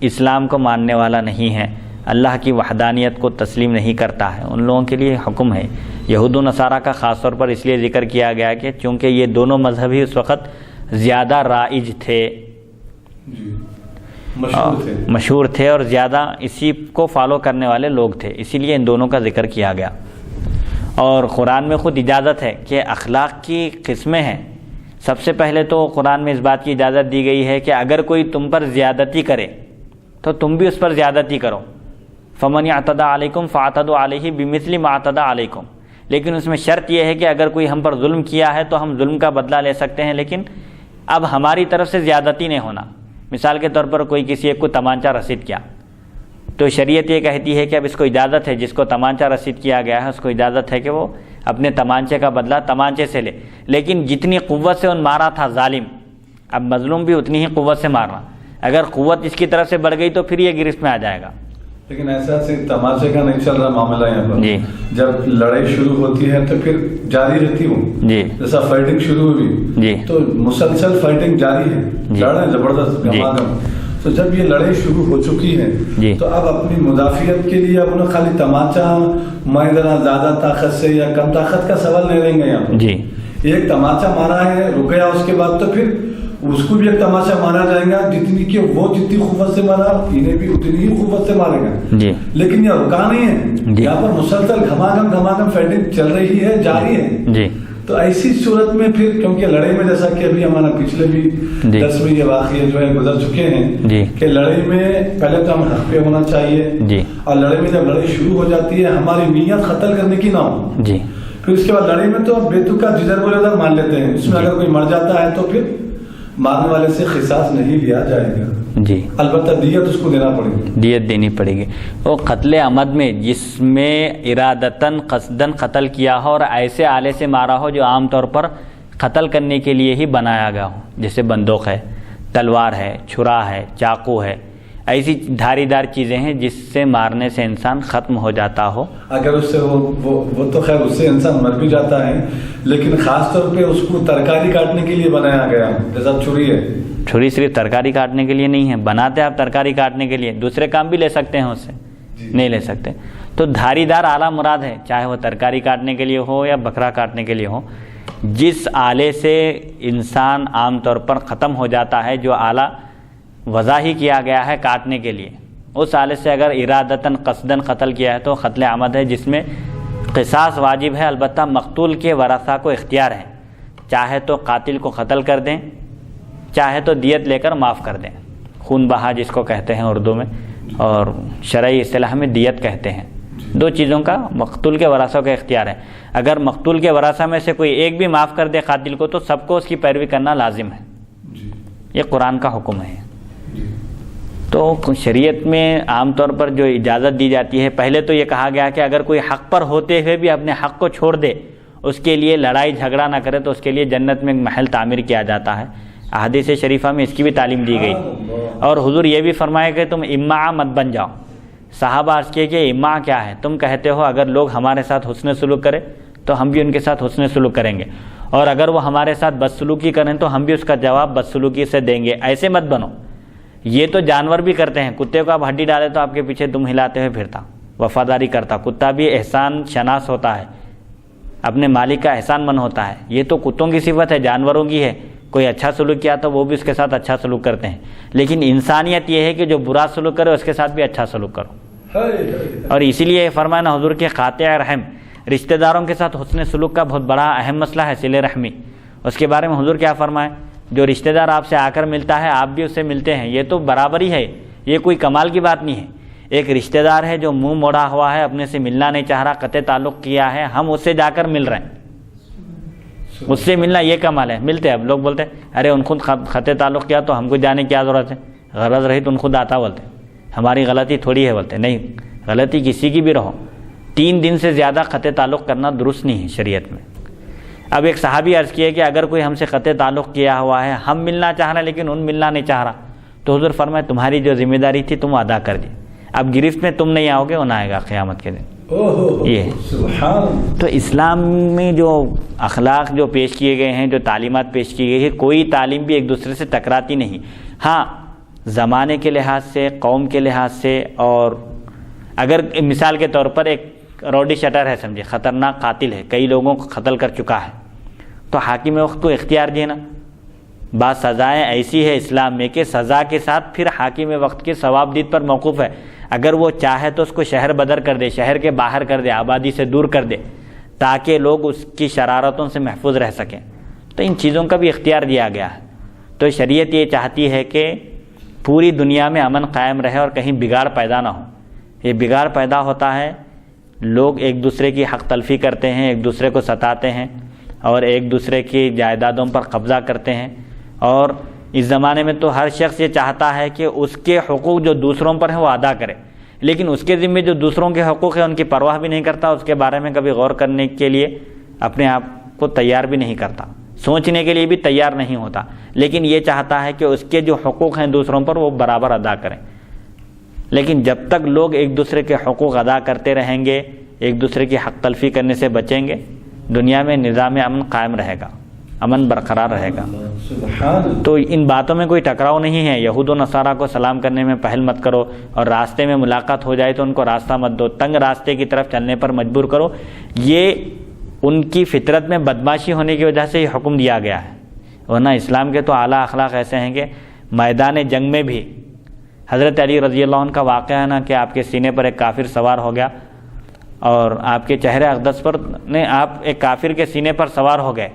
اسلام کو ماننے والا نہیں ہے، اللہ کی وحدانیت کو تسلیم نہیں کرتا ہے، ان لوگوں کے لیے حکم ہے۔ یہود و نصارہ کا خاص طور پر اس لیے ذکر کیا گیا کہ چونکہ یہ دونوں مذہب ہی اس وقت زیادہ رائج تھے، مشہور تھے اور زیادہ اسی کو فالو کرنے والے لوگ تھے، اسی لیے ان دونوں کا ذکر کیا گیا۔ اور قرآن میں خود اجازت ہے کہ اخلاق کی قسمیں ہیں۔ سب سے پہلے تو قرآن میں اس بات کی اجازت دی گئی ہے کہ اگر کوئی تم پر زیادتی کرے تو تم بھی اس پر زیادتی کرو۔ فَمَنْ اعْتَدَى عَلَيْكُمْ فَاعْتَدُوا عَلَيْهِ بِمِثْلِ مَا اعْتَدَى عَلَيْكُمْ، لیکن اس میں شرط یہ ہے کہ اگر کوئی ہم پر ظلم کیا ہے تو ہم ظلم کا بدلہ لے سکتے ہیں، لیکن اب ہماری طرف سے زیادتی نہیں ہونا۔ مثال کے طور پر کوئی کسی ایک کو تمانچہ رسید کیا تو شریعت یہ کہتی ہے کہ اب اس کو اجازت ہے، جس کو تمانچہ رسید کیا گیا ہے اس کو اجازت ہے کہ وہ اپنے تمانچے کا بدلہ تمانچے سے لے، لیکن جتنی قوت سے ان مارا تھا ظالم، اب مظلوم بھی اتنی ہی قوت سے مارنا۔ اگر قوت اس کی طرف سے بڑھ گئی تو پھر یہ گرفت میں آ جائے گا۔ لیکن ایسا تماچے کا نہیں چل رہا معاملہ یہاں پر۔ جی، جب لڑائی شروع ہوتی ہے تو پھر جاری رہتی ہوں، جی، جیسا فائٹنگ شروع ہوئی جی تو مسلسل فائٹنگ جاری ہے، لڑ رہے ہیں زبردست گھماگم۔ تو جب یہ لڑائی شروع ہو چکی ہے تو اب اپنی مدافعت کے لیے اب خالی تماچا میں ذرا زیادہ طاقت سے یا کم طاقت کا سوال نہیں لیں گے یہاں پر۔ جی، ایک تماچا مارا ہے، رک گیا، اس کے بعد تو پھر اس کو بھی ایک تماچا مارا جائے گا، جتنی کہ وہ جتنی قوت سے مارا انہیں بھی اتنی ہی قوت سے مارے گا۔ جی، لیکن یہ رکا نہیں ہے، یہاں پر مسلسل گھماگم فائٹنگ چل رہی ہے، جاری ہے۔ جی، تو ایسی صورت میں پھر کیونکہ لڑائی میں جیسا کہ ابھی ہمارا پچھلے بھی درس میں یہ واقعے جو ہے گزر چکے ہیں کہ لڑائی میں پہلے تو ہم حق پہ ہونا چاہیے، اور لڑائی میں جب لڑائی شروع ہو جاتی ہے ہماری نیت قتل کرنے کی نہ ہو، پھر اس کے بعد لڑائی میں تو بیتو کا جدر بولے ادھر مان لیتے ہیں، اس میں اگر کوئی مر جاتا ہے تو پھر مارنے والے سے قصاص نہیں لیا جائے گا، جی، البتہ دیت اس کو دینا پڑے گی، دیت دینی پڑے گی۔ وہ قتل عمد میں جس میں ارادتاً قصداً قتل کیا ہو اور ایسے آلے سے مارا ہو جو عام طور پر قتل کرنے کے لیے ہی بنایا گیا ہو، جیسے بندوق ہے، تلوار ہے، چھرا ہے، چاقو ہے، ایسی دھاری دار چیزیں ہیں جس سے مارنے سے انسان ختم ہو جاتا ہو۔ اگر اس سے وہ تو خیر اس سے انسان مر بھی جاتا ہے، لیکن خاص طور پہ اس کو ترکاری کاٹنے کے لیے بنایا گیا، جیسا چھری ہے، چھری صرف ترکاری کاٹنے کے لیے نہیں ہے، بناتے آپ ترکاری کاٹنے کے لیے، دوسرے کام بھی لے سکتے ہیں اس سے، نہیں لے سکتے۔ تو دھاری دار آلہ مراد ہے، چاہے وہ ترکاری کاٹنے کے لیے ہو یا بکرا کاٹنے کے لیے ہو، جس آلے سے انسان عام طور پر ختم ہو جاتا ہے، جو آلہ وضع ہی کیا گیا ہے کاٹنے کے لیے، اس آلے سے اگر ارادتاً قصداً قتل کیا ہے تو قتل عمد ہے، جس میں قصاص واجب ہے، البتہ مقتول کے ورثہ کو اختیار ہے، چاہے تو قاتل کو قتل کر دیں، چاہے تو دیت لے کر معاف کر دیں، خون بہا جس کو کہتے ہیں اردو میں، اور شرعی اصطلاح میں دیت کہتے ہیں۔ دو چیزوں کا مقتول کے ورثہ کا اختیار ہے، اگر مقتول کے ورثہ میں سے کوئی ایک بھی معاف کر دے قاتل کو تو سب کو اس کی پیروی کرنا لازم ہے، یہ قرآن کا حکم ہے۔ تو شریعت میں عام طور پر جو اجازت دی جاتی ہے، پہلے تو یہ کہا گیا کہ اگر کوئی حق پر ہوتے ہوئے بھی اپنے حق کو چھوڑ دے، اس کے لیے لڑائی جھگڑا نہ کرے، تو اس کے لیے جنت میں ایک محل تعمیر کیا جاتا ہے۔ احادیث شریفہ میں اس کی بھی تعلیم دی گئی، اور حضور یہ بھی فرمایا کہ تم اماں مت بن جاؤ۔ صحابہ عرض کیے کہ اماں کیا ہے؟ تم کہتے ہو اگر لوگ ہمارے ساتھ حسن سلوک کرے تو ہم بھی ان کے ساتھ حسن سلوک کریں گے، اور اگر وہ ہمارے ساتھ بدسلوکی کریں تو ہم بھی اس کا جواب بدسلوکی سے دیں گے، ایسے مت بنو۔ یہ تو جانور بھی کرتے ہیں، کتے کو آپ ہڈی ڈالے تو آپ کے پیچھے دم ہلاتے ہوئے پھرتا، وفاداری کرتا، کتا بھی احسان شناس ہوتا ہے، اپنے مالک کا احسان من ہوتا ہے۔ یہ تو کتوں کی صفت ہے، جانوروں کی ہے، کوئی اچھا سلوک کیا تو وہ بھی اس کے ساتھ اچھا سلوک کرتے ہیں، لیکن انسانیت یہ ہے کہ جو برا سلوک کرے اس کے ساتھ بھی اچھا سلوک کرو۔ اور اسی لیے فرمایا نا حضور کے قاطع رحم، رشتہ داروں کے ساتھ حسن سلوک کا بہت بڑا اہم مسئلہ ہے صلہ رحمی۔ اس کے بارے میں حضور کیا فرمائے؟ جو رشتہ دار آپ سے آ کر ملتا ہے آپ بھی اس سے ملتے ہیں، یہ تو برابری ہے، یہ کوئی کمال کی بات نہیں ہے۔ ایک رشتہ دار ہے جو منہ موڑا ہوا ہے، اپنے سے ملنا نہیں چاہ رہا، قطع تعلق کیا ہے، ہم اس سے جا کر مل رہے ہیں، اس سے ملنا یہ کمال ہے۔ ملتے اب لوگ بولتے ہیں ارے ان خود قطع تعلق کیا تو ہم کو جانے کی کیا ضرورت ہے، غرض رہی تو ان خود آتا، بولتے ہماری غلطی تھوڑی ہے، بولتے نہیں، غلطی کسی کی بھی رہو، 3 دن سے زیادہ قطع تعلق کرنا درست نہیں ہے شریعت میں۔ اب ایک صحابی عرض کیے کہ اگر کوئی ہم سے قطع تعلق کیا ہوا ہے، ہم ملنا چاہ رہے ہیں لیکن ان ملنا نہیں چاہ رہا، تو حضور فرمائے تمہاری جو ذمہ داری تھی تم ادا کر دی، اب گرفت میں تم نہیں آؤ گے، ان آئے گا قیامت کے دن۔ یہ تو اسلام میں جو اخلاق جو پیش کیے گئے ہیں، جو تعلیمات پیش کی گئی ہے، کوئی تعلیم بھی ایک دوسرے سے ٹکراتی نہیں۔ ہاں زمانے کے لحاظ سے، قوم کے لحاظ سے، اور اگر مثال کے طور پر ایک روڈی شٹر ہے، سمجھے خطرناک قاتل ہے، کئی لوگوں کو قتل کر چکا ہے، تو حاکم وقت کو اختیار دینا. بعض سزائیں ایسی ہے اسلام میں کہ سزا کے ساتھ پھر حاکم وقت کے ثواب دید پر موقوف ہے. اگر وہ چاہے تو اس کو شہر بدر کر دے، شہر کے باہر کر دے، آبادی سے دور کر دے، تاکہ لوگ اس کی شرارتوں سے محفوظ رہ سکیں. تو ان چیزوں کا بھی اختیار دیا گیا ہے. تو شریعت یہ چاہتی ہے کہ پوری دنیا میں امن قائم رہے اور کہیں بگاڑ پیدا نہ ہو. یہ بگاڑ پیدا ہوتا ہے، لوگ ایک دوسرے کی حق تلفی کرتے ہیں، ایک دوسرے کو ستاتے ہیں اور ایک دوسرے کی جائیدادوں پر قبضہ کرتے ہیں. اور اس زمانے میں تو ہر شخص یہ چاہتا ہے کہ اس کے حقوق جو دوسروں پر ہیں وہ ادا کرے، لیکن اس کے ذمے جو دوسروں کے حقوق ہیں ان کی پرواہ بھی نہیں کرتا، اس کے بارے میں کبھی غور کرنے کے لیے اپنے آپ کو تیار بھی نہیں کرتا، سوچنے کے لیے بھی تیار نہیں ہوتا. لیکن یہ چاہتا ہے کہ اس کے جو حقوق ہیں دوسروں پر وہ برابر ادا کریں. لیکن جب تک لوگ ایک دوسرے کے حقوق ادا کرتے رہیں گے، ایک دوسرے کی حق تلفی کرنے سے بچیں گے، دنیا میں نظام امن قائم رہے گا، امن برقرار رہے گا. تو ان باتوں میں کوئی ٹکراؤ نہیں ہے. یہود و نصارہ کو سلام کرنے میں پہل مت کرو، اور راستے میں ملاقات ہو جائے تو ان کو راستہ مت دو، تنگ راستے کی طرف چلنے پر مجبور کرو. یہ ان کی فطرت میں بدماشی ہونے کی وجہ سے یہ حکم دیا گیا ہے. ورنہ اسلام کے تو اعلیٰ اخلاق ایسے ہیں کہ میدان جنگ میں بھی حضرت علی رضی اللہ عنہ کا واقعہ ہے نا کہ آپ کے سینے پر ایک کافر سوار ہو گیا اور آپ کے چہرے اقدس پر آپ ایک کافر کے سینے پر سوار ہو گئے،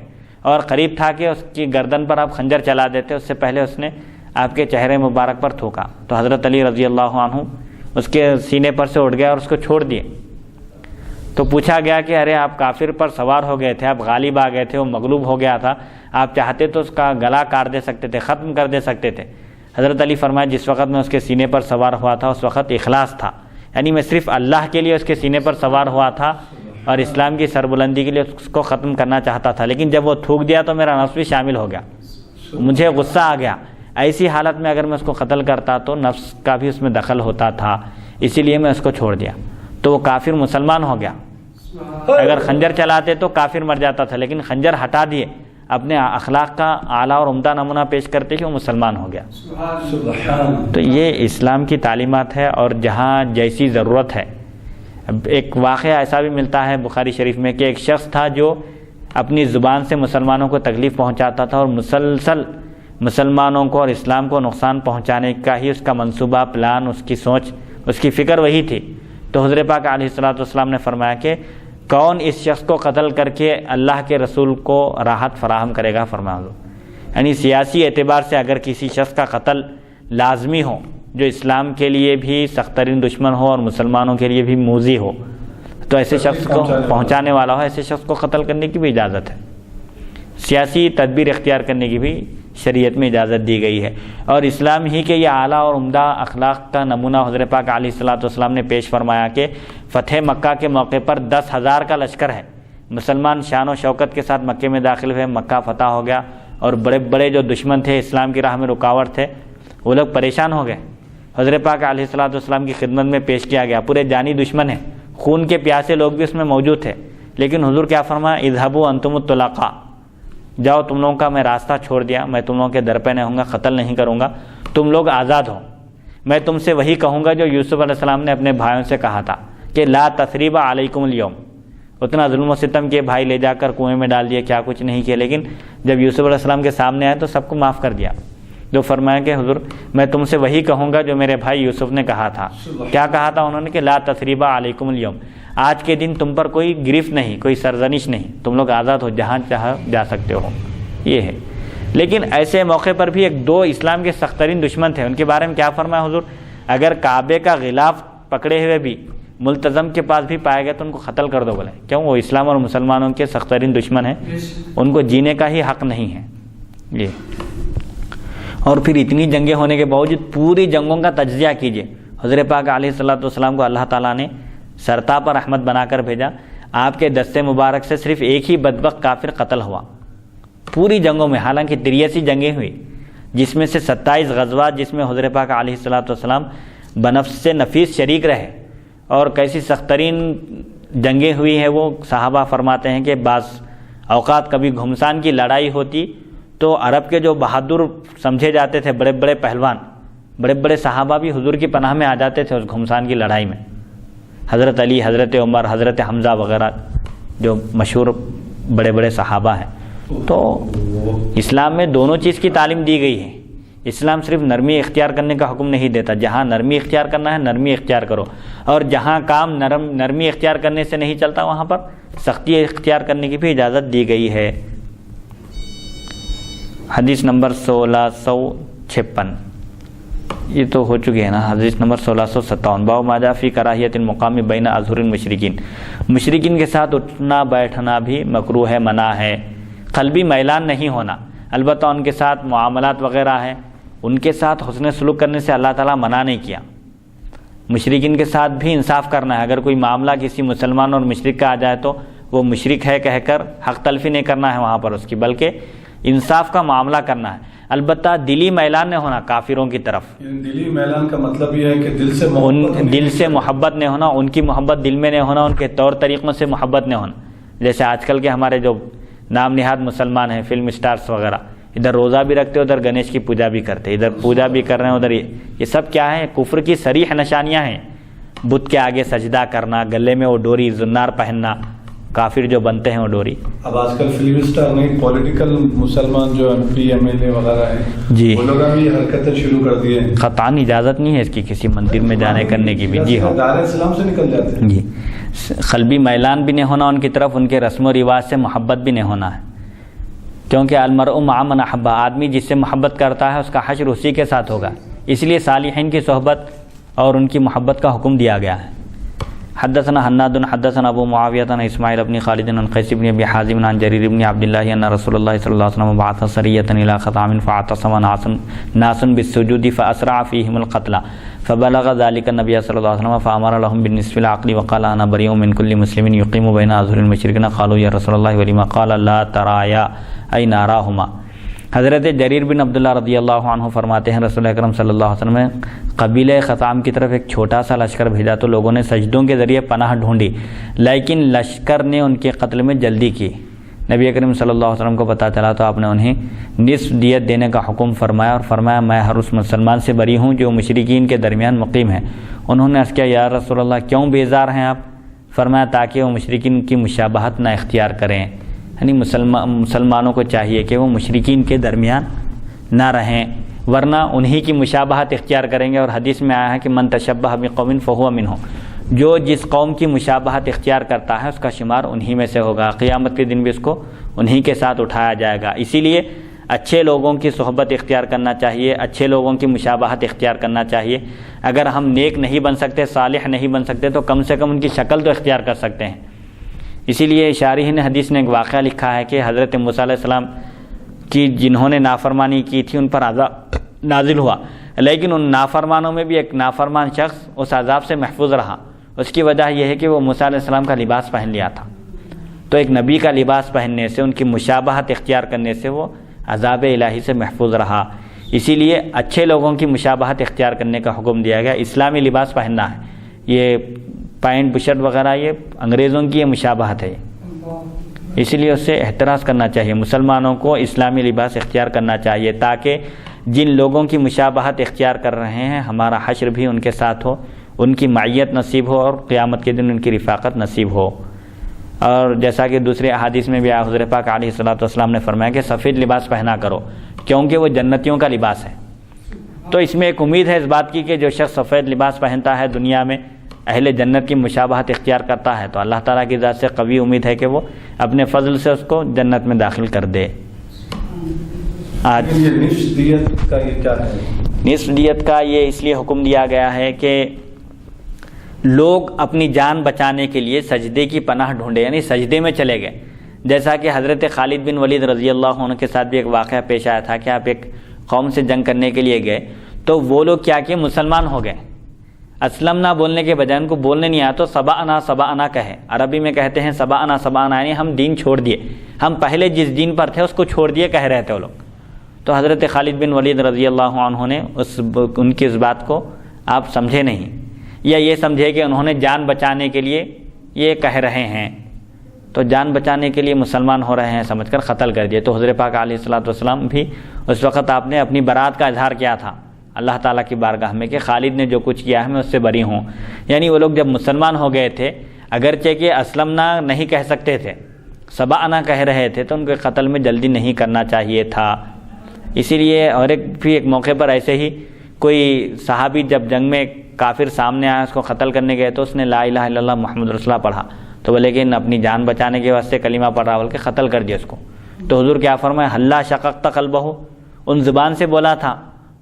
اور قریب تھا کہ اس کی گردن پر آپ خنجر چلا دیتے، اس سے پہلے اس نے آپ کے چہرے مبارک پر تھوکا. تو حضرت علی رضی اللہ عنہ اس کے سینے پر سے اٹھ گیا اور اس کو چھوڑ دیے. تو پوچھا گیا کہ ارے آپ کافر پر سوار ہو گئے تھے، آپ غالب آ گئے تھے، وہ مغلوب ہو گیا تھا، آپ چاہتے تو اس کا گلا کاٹ دے سکتے تھے، ختم کر دے سکتے تھے. حضرت علی فرمایا جس وقت میں اس کے سینے پر سوار ہوا تھا اس وقت اخلاص تھا، یعنی میں صرف اللہ کے لیے اس کے سینے پر سوار ہوا تھا اور اسلام کی سربلندی کے لیے اس کو ختم کرنا چاہتا تھا. لیکن جب وہ تھوک دیا تو میرا نفس بھی شامل ہو گیا، مجھے غصہ آ گیا. ایسی حالت میں اگر میں اس کو قتل کرتا تو نفس کا بھی اس میں دخل ہوتا تھا، اسی لیے میں اس کو چھوڑ دیا. تو وہ کافر مسلمان ہو گیا. اگر خنجر چلاتے تو کافر مر جاتا تھا، لیکن خنجر ہٹا دیے، اپنے اخلاق کا اعلیٰ اور عمدہ نمونہ پیش کرتے کہ وہ مسلمان ہو گیا. تو یہ اسلام کی تعلیمات ہے، اور جہاں جیسی ضرورت ہے. ایک واقعہ ایسا بھی ملتا ہے بخاری شریف میں کہ ایک شخص تھا جو اپنی زبان سے مسلمانوں کو تکلیف پہنچاتا تھا، اور مسلسل مسلمانوں کو اور اسلام کو نقصان پہنچانے کا ہی اس کا منصوبہ، پلان، اس کی سوچ، اس کی فکر وہی تھی. تو حضرت پاک علیہ الصلوۃ والسلام نے فرمایا کہ کون اس شخص کو قتل کر کے اللہ کے رسول کو راحت فراہم کرے گا. فرمایا یعنی سیاسی اعتبار سے اگر کسی شخص کا قتل لازمی ہو جو اسلام کے لیے بھی سخت ترین دشمن ہو اور مسلمانوں کے لیے بھی موذی ہو، تو ایسے شخص کو پہنچانے والا ہو، ایسے شخص کو قتل کرنے کی بھی اجازت ہے. سیاسی تدبیر اختیار کرنے کی بھی شریعت میں اجازت دی گئی ہے. اور اسلام ہی کے یہ اعلیٰ اور عمدہ اخلاق کا نمونہ حضرت پاک علیہ الصلوۃ والسلام نے پیش فرمایا کہ فتح مکہ کے موقع پر 10,000 کا لشکر ہے، مسلمان شان و شوکت کے ساتھ مکے میں داخل ہوئے، مکہ فتح ہو گیا، اور بڑے بڑے جو دشمن تھے، اسلام کی راہ میں رکاوٹ تھے، وہ لوگ پریشان ہو گئے. حضرت پاک علیہ الصلوۃ والسلام کی خدمت میں پیش کیا گیا. پورے جانی دشمن ہیں، خون کے پیاسے لوگ بھی اس میں موجود تھے، لیکن حضور کیا فرمایا، اذهبوا انتم الطلقاء، جاؤ تم لوگوں کا میں راستہ چھوڑ دیا، میں تم لوگوں کے در پہ نہیں ہوں گا، قتل نہیں کروں گا، تم لوگ آزاد ہو. میں تم سے وہی کہوں گا جو یوسف علیہ السلام نے اپنے بھائیوں سے کہا تھا کہ لا تثریب علیکم اليوم. اتنا ظلم و ستم کے بھائی لے جا کر کنویں میں ڈال دیا، کیا کچھ نہیں کیا، لیکن جب یوسف علیہ السلام کے سامنے آئے تو سب کو معاف کر دیا. جو فرمایا کہ حضور میں تم سے وہی کہوں گا جو میرے بھائی یوسف نے کہا تھا. کیا کہا تھا انہوں نے کہ لا تثریب علیکم اليوم، آج کے دن تم پر کوئی گرفت نہیں، کوئی سرزنش نہیں، تم لوگ آزاد ہو، جہاں چاہو جا سکتے ہو. یہ ہے. لیکن ایسے موقع پر بھی ایک دو اسلام کے سخت ترین دشمن تھے، ان کے بارے میں کیا فرمایا حضور، اگر کعبے کا غلاف پکڑے ہوئے بھی ملتزم کے پاس بھی پائے گئے تو ان کو قتل کر دو. بولے کیوں؟ وہ اسلام اور مسلمانوں کے سخت ترین دشمن ہیں، ان کو جینے کا ہی حق نہیں ہے. یہ اور پھر اتنی جنگیں ہونے کے باوجود پوری جنگوں کا تجزیہ کیجیے. حضرت پاک علیہ الصلوۃ والسلام کو اللہ تعالیٰ نے سرتاپ پر رحمت بنا کر بھیجا. آپ کے دستے مبارک سے صرف ایک ہی بدبخت کافر قتل ہوا پوری جنگوں میں. حالانکہ 83 جنگیں ہوئی، جس میں سے 27 غزوات جس میں حضرت پاک علیہ الصلوۃ والسلام بنفس نفیس شریک رہے. اور کیسی سخت ترین جنگیں ہوئی ہیں وہ صحابہ فرماتے ہیں کہ بعض اوقات کبھی گھمسان کی لڑائی ہوتی تو عرب کے جو بہادر سمجھے جاتے تھے، بڑے بڑے پہلوان، بڑے بڑے صحابہ بھی حضور کی پناہ میں آ جاتے تھے اس گھمسان کی لڑائی میں، حضرت علی، حضرت عمر، حضرت حمزہ وغیرہ جو مشہور بڑے بڑے صحابہ ہیں۔ تو اسلام میں دونوں چیز کی تعلیم دی گئی ہے۔ اسلام صرف نرمی اختیار کرنے کا حکم نہیں دیتا، جہاں نرمی اختیار کرنا ہے نرمی اختیار کرو، اور جہاں کام نرمی اختیار کرنے سے نہیں چلتا وہاں پر سختی اختیار کرنے کی بھی اجازت دی گئی ہے۔ حدیث نمبر 1656 یہ تو ہو چکی ہے نا۔ حدیث نمبر 1657 باب ما جاء فی کراہیت المقام بین اظہر المشرکین، مشرکین کے ساتھ اٹھنا بیٹھنا بھی مکروہ ہے، منع ہے، قلبی میلان نہیں ہونا، البتہ ان کے ساتھ معاملات وغیرہ ہیں، ان کے ساتھ حسن سلوک کرنے سے اللہ تعالیٰ منع نہیں کیا۔ مشرکین کے ساتھ بھی انصاف کرنا ہے، اگر کوئی معاملہ کسی مسلمان اور مشرک کا آ جائے تو وہ مشرک ہے کہہ کر حق تلفی نہیں کرنا ہے وہاں پر اس کی، بلکہ انصاف کا معاملہ کرنا ہے، البتہ دلی میلان نہیں ہونا کافروں کی طرف۔ دلی میلان کا مطلب یہ ہے کہ دل سے محبت نہیں ہونا، ان کی محبت دل میں نہیں ہونا، ان کے طور طریقوں سے محبت نہیں ہونا۔ جیسے آج کل کے ہمارے جو نام نہاد مسلمان ہیں، فلم اسٹارز وغیرہ، ادھر روزہ بھی رکھتے ادھر گنیش کی پوجا بھی کرتے، ادھر پوجا بھی کر رہے ہیں ادھر، یہ سب کیا ہے؟ کفر کی صریح نشانیاں ہیں۔ بت کے آگے سجدہ کرنا، گلے میں وہ ڈوری زنار پہننا، کافر جو بنتے ہیں وہ ڈوری۔ اب آج کل فلم اسٹار نہیں، پولیٹیکل مسلمان جو M P M L A وغیرہ ہیں جی، وہ لوگ بھی حرکتیں شروع کر دیے ہیں۔ قطعاً اجازت نہیں ہے اس کی کسی مندر میں جانے کرنے کی بھی۔ جی ہاں، دار اسلام سے نکل جاتے ہیں۔ جی، قلبی میلان بھی نہیں ہونا ان کی طرف، ان کے رسم و رواج سے محبت بھی نہیں ہونا ہے، کیونکہ المرء مع من احب، آدمی جس سے محبت کرتا ہے اس کا حشر اسی کے ساتھ ہوگا، اس لیے صالحین کی صحبت اور ان کی محبت کا حکم دیا گیا ہے۔ حدثنا حناد حدثنا ابو معاویہ عن اسماعیل بن خالد عن قیس بن ابی حازم عن جریر بن عبد اللہ ان رسول اللہ صلی اللہ علیہ وسلم بعث سریۃ الى خطام فاعتصم ناس بالسجود فاسرع فيهم القتل فبلغ ذلك النبي صلی اللہ علیہ وسلم فامر لهم بالنصف العقل وقال انا بريء من كل مسلم يقيم بين اظهر المشركين قالوا يا رسول الله ولما قال لا ترايا اي ناراهما۔ حضرت جریر بن عبداللہ رضی اللہ عنہ فرماتے ہیں رسول اکرم صلی اللہ علیہ وسلم نے قبیلہ خطام کی طرف ایک چھوٹا سا لشکر بھیجا تو لوگوں نے سجدوں کے ذریعے پناہ ڈھونڈی، لیکن لشکر نے ان کے قتل میں جلدی کی۔ نبی اکرم صلی اللہ علیہ وسلم کو پتہ چلا تو آپ نے انہیں نصف دیت دینے کا حکم فرمایا، اور فرمایا میں ہر اس مسلمان سے بری ہوں جو مشرکین کے درمیان مقیم ہے۔ انہوں نے عرض کیا یا رسول اللہ کیوں بیزار ہیں آپ؟ فرمایا تاکہ وہ مشرکین کی مشابہت نہ اختیار کریں، یعنی مسلمانوں کو چاہیے کہ وہ مشرکین کے درمیان نہ رہیں، ورنہ انہی کی مشابہت اختیار کریں گے، اور حدیث میں آیا ہے کہ من تشبہ بقوم فہو منہم، جو جس قوم کی مشابہت اختیار کرتا ہے اس کا شمار انہی میں سے ہوگا، قیامت کے دن بھی اس کو انہی کے ساتھ اٹھایا جائے گا۔ اسی لیے اچھے لوگوں کی صحبت اختیار کرنا چاہیے، اچھے لوگوں کی مشابہت اختیار کرنا چاہیے۔ اگر ہم نیک نہیں بن سکتے، صالح نہیں بن سکتے، تو کم سے کم ان کی شکل تو اختیار کر سکتے ہیں۔ اسی لیے شارحین حدیث نے ایک واقعہ لکھا ہے کہ حضرت موسیٰ علیہ السلام کی جنہوں نے نافرمانی کی تھی ان پر عذاب نازل ہوا، لیکن ان نافرمانوں میں بھی ایک نافرمان شخص اس عذاب سے محفوظ رہا۔ اس کی وجہ یہ ہے کہ وہ موسیٰ علیہ السلام کا لباس پہن لیا تھا، تو ایک نبی کا لباس پہننے سے، ان کی مشابہت اختیار کرنے سے وہ عذاب الہی سے محفوظ رہا۔ اسی لیے اچھے لوگوں کی مشابہت اختیار کرنے کا حکم دیا گیا۔ اسلامی لباس پہننا ہے، یہ پینٹ بشرٹ وغیرہ یہ انگریزوں کی یہ مشابہت ہے، اسی لیے اس سے احتراز کرنا چاہیے۔ مسلمانوں کو اسلامی لباس اختیار کرنا چاہیے تاکہ جن لوگوں کی مشابہت اختیار کر رہے ہیں ہمارا حشر بھی ان کے ساتھ ہو، ان کی معیت نصیب ہو، اور قیامت کے دن ان کی رفاقت نصیب ہو۔ اور جیسا کہ دوسرے احادیث میں بھی حضور پاک علیہ الصلوۃ والسلام نے فرمایا کہ سفید لباس پہنا کرو کیونکہ وہ جنتیوں کا لباس ہے۔ تو اس میں ایک امید ہے اس بات کی کہ جو شخص سفید لباس پہنتا ہے دنیا میں اہل جنت کی مشابہت اختیار کرتا ہے، تو اللہ تعالیٰ کی ذات سے قوی امید ہے کہ وہ اپنے فضل سے اس کو جنت میں داخل کر دے۔ آج یہ نصف دیت کا یہ کیا ہے؟ نصف دیت کا یہ اس لیے حکم دیا گیا ہے کہ لوگ اپنی جان بچانے کے لیے سجدے کی پناہ ڈھونڈے، یعنی سجدے میں چلے گئے۔ جیسا کہ حضرت خالد بن ولید رضی اللہ عنہ کے ساتھ بھی ایک واقعہ پیش آیا تھا کہ آپ ایک قوم سے جنگ کرنے کے لیے گئے تو وہ لوگ کیا کہ مسلمان ہو گئے، اسلم نہ بولنے کے بجائے ان کو بولنے نہیں آیا تو سبعنا سبعنا کہے، عربی میں کہتے ہیں سبعنا سبعنا، یعنی ہم دین چھوڑ دیے، ہم پہلے جس دین پر تھے اس کو چھوڑ دیے کہہ رہے تھے وہ لوگ۔ تو حضرت خالد بن ولید رضی اللہ عنہ نے ان کی اس بات کو آپ سمجھے نہیں، یا یہ سمجھے کہ انہوں نے جان بچانے کے لیے یہ کہہ رہے ہیں، تو جان بچانے کے لیے مسلمان ہو رہے ہیں سمجھ کر قتل کر دیے۔ تو حضرت پاک علیہ الصلوۃ والسلام بھی اس وقت آپ نے اپنی برات کا اظہار کیا تھا، اللہ تعالیٰ کی بارگاہ میں کہ خالد نے جو کچھ کیا ہے میں اس سے بری ہوں. یعنی وہ لوگ جب مسلمان ہو گئے تھے، اگرچہ کہ اسلمنا نہیں کہہ سکتے تھے، سبعنا کہہ رہے تھے، تو ان کے قتل میں جلدی نہیں کرنا چاہیے تھا. اسی لیے اور ایک موقع پر ایسے ہی کوئی صحابی جب جنگ میں کافر سامنے آیا، اس کو قتل کرنے گئے تو اس نے لا الہ الا اللہ محمد رسول اللہ پڑھا، تو بولے کہ اپنی جان بچانے کے واسطے کلمہ پڑھ رہا، بلکہ قتل کر دیا اس کو. تو حضور کیا فرمائے، حلا شققت قلبہ، ان زبان سے بولا تھا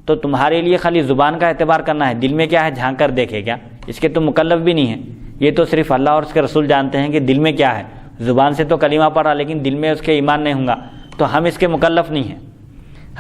تو تمہارے لیے خالی زبان کا اعتبار کرنا ہے، دل میں کیا ہے جھانک کر دیکھے کیا، اس کے تم مکلف بھی نہیں ہیں. یہ تو صرف اللہ اور اس کے رسول جانتے ہیں کہ دل میں کیا ہے. زبان سے تو کلمہ پڑھ رہا لیکن دل میں اس کے ایمان نہیں ہوں گا، تو ہم اس کے مکلف نہیں ہیں.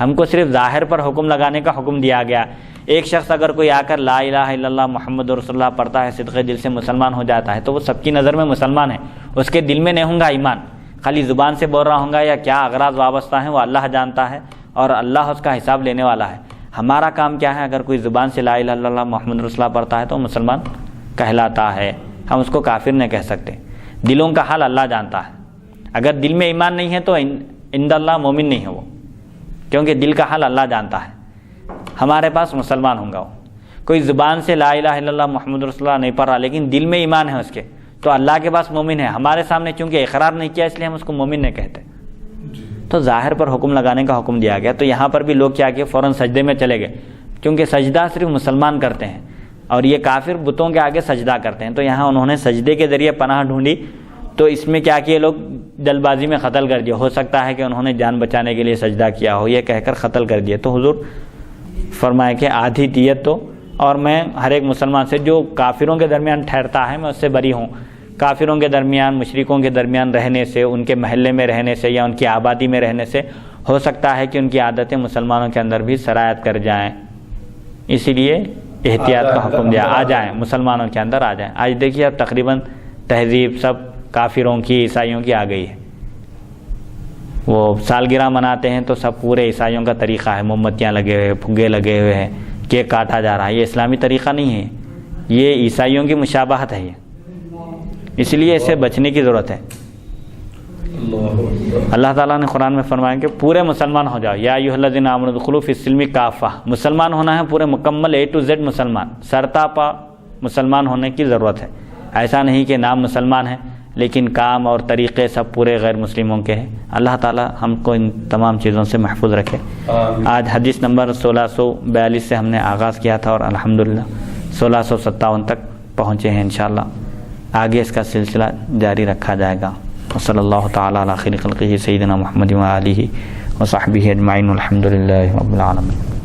ہم کو صرف ظاہر پر حکم لگانے کا حکم دیا گیا. ایک شخص اگر کوئی آ کر لا الہ الا اللہ محمد رسول اللہ پڑھتا ہے، صدقے دل سے مسلمان ہو جاتا ہے، تو وہ سب کی نظر میں مسلمان ہے. اس کے دل میں نہیں ہوں گا ایمان، خالی زبان سے بول رہا ہوں گا، یا کیا اغراض وابستہ ہیں وہ اللہ جانتا ہے اور اللہ اس کا حساب لینے والا ہے. ہمارا کام کیا ہے، اگر کوئی زبان سے لا الہ الا اللہ محمد رسول اللہ پڑھتا ہے تو مسلمان کہلاتا ہے. ہم اس کو کافر نہیں کہہ سکتے. دلوں کا حال اللہ جانتا ہے. اگر دل میں ایمان نہیں ہے تو عند اللہ مومن نہیں ہے وہ، کیونکہ دل کا حال اللہ جانتا ہے. ہمارے پاس مسلمان ہوں گا وہ. کوئی زبان سے لا الہ الا اللہ محمد رسول اللہ نہیں پڑھ رہا لیکن دل میں ایمان ہے اس کے، تو اللہ کے پاس مومن ہے. ہمارے سامنے چونکہ اقرار نہیں کیا اس لیے ہم اس کو مومن نہیں کہتے. تو ظاہر پر حکم لگانے کا حکم دیا گیا. تو یہاں پر بھی لوگ کیا کہ فوراً سجدے میں چلے گئے، کیونکہ سجدہ صرف مسلمان کرتے ہیں اور یہ کافر بتوں کے آگے سجدہ کرتے ہیں. تو یہاں انہوں نے سجدے کے ذریعے پناہ ڈھونڈی، تو اس میں کیا کہ یہ لوگ جلد بازی میں قتل کر دیا. ہو سکتا ہے کہ انہوں نے جان بچانے کے لیے سجدہ کیا ہو، یہ کہہ کر قتل کر دیا. تو حضور فرمائے کہ آدھی دیت تو، اور میں ہر ایک مسلمان سے جو کافروں کے درمیان ٹھہرتا ہے میں اس سے بری ہوں. کافروں کے درمیان، مشرکوں کے درمیان رہنے سے، ان کے محلے میں رہنے سے یا ان کی آبادی میں رہنے سے ہو سکتا ہے کہ ان کی عادتیں مسلمانوں کے اندر بھی سرایت کر جائیں. اسی لیے احتیاط کا حکم دیا، آ جائیں مسلمانوں کے اندر آ جائیں. آج دیکھیے اب تقریباً تہذیب سب کافروں کی، عیسائیوں کی آ گئی ہے. وہ سالگرہ مناتے ہیں تو سب پورے عیسائیوں کا طریقہ ہے، موم بتیاں لگے ہوئے، پھگے لگے ہوئے ہیں، کیک کاٹا جا رہا ہے. یہ اسلامی طریقہ نہیں ہے، یہ عیسائیوں کی مشابہت ہے. یہ اس لیے اسے بچنے کی ضرورت ہے. اللہ تعالیٰ نے قرآن میں فرمایا کہ پورے مسلمان ہو جاؤ. یا ایھا الذین آمنوا ادخلوا فی السلم کافہ، مسلمان ہونا ہے پورے مکمل A to Z مسلمان، سرتاپا مسلمان ہونے کی ضرورت ہے. ایسا نہیں کہ نام مسلمان ہے لیکن کام اور طریقے سب پورے غیر مسلموں کے ہیں. اللہ تعالیٰ ہم کو ان تمام چیزوں سے محفوظ رکھے. آج حدیث نمبر 1642 سے ہم نے آغاز کیا تھا اور الحمدللہ 1657 تک پہنچے ہیں. انشاءاللہ آگے اس کا سلسلہ جاری رکھا جائے گا. وصلی اللہ تعالیٰ علی خیر خلقہ سیدنا محمد و آلہ و صحبہ اجمعین. الحمدللہ رب العالمین.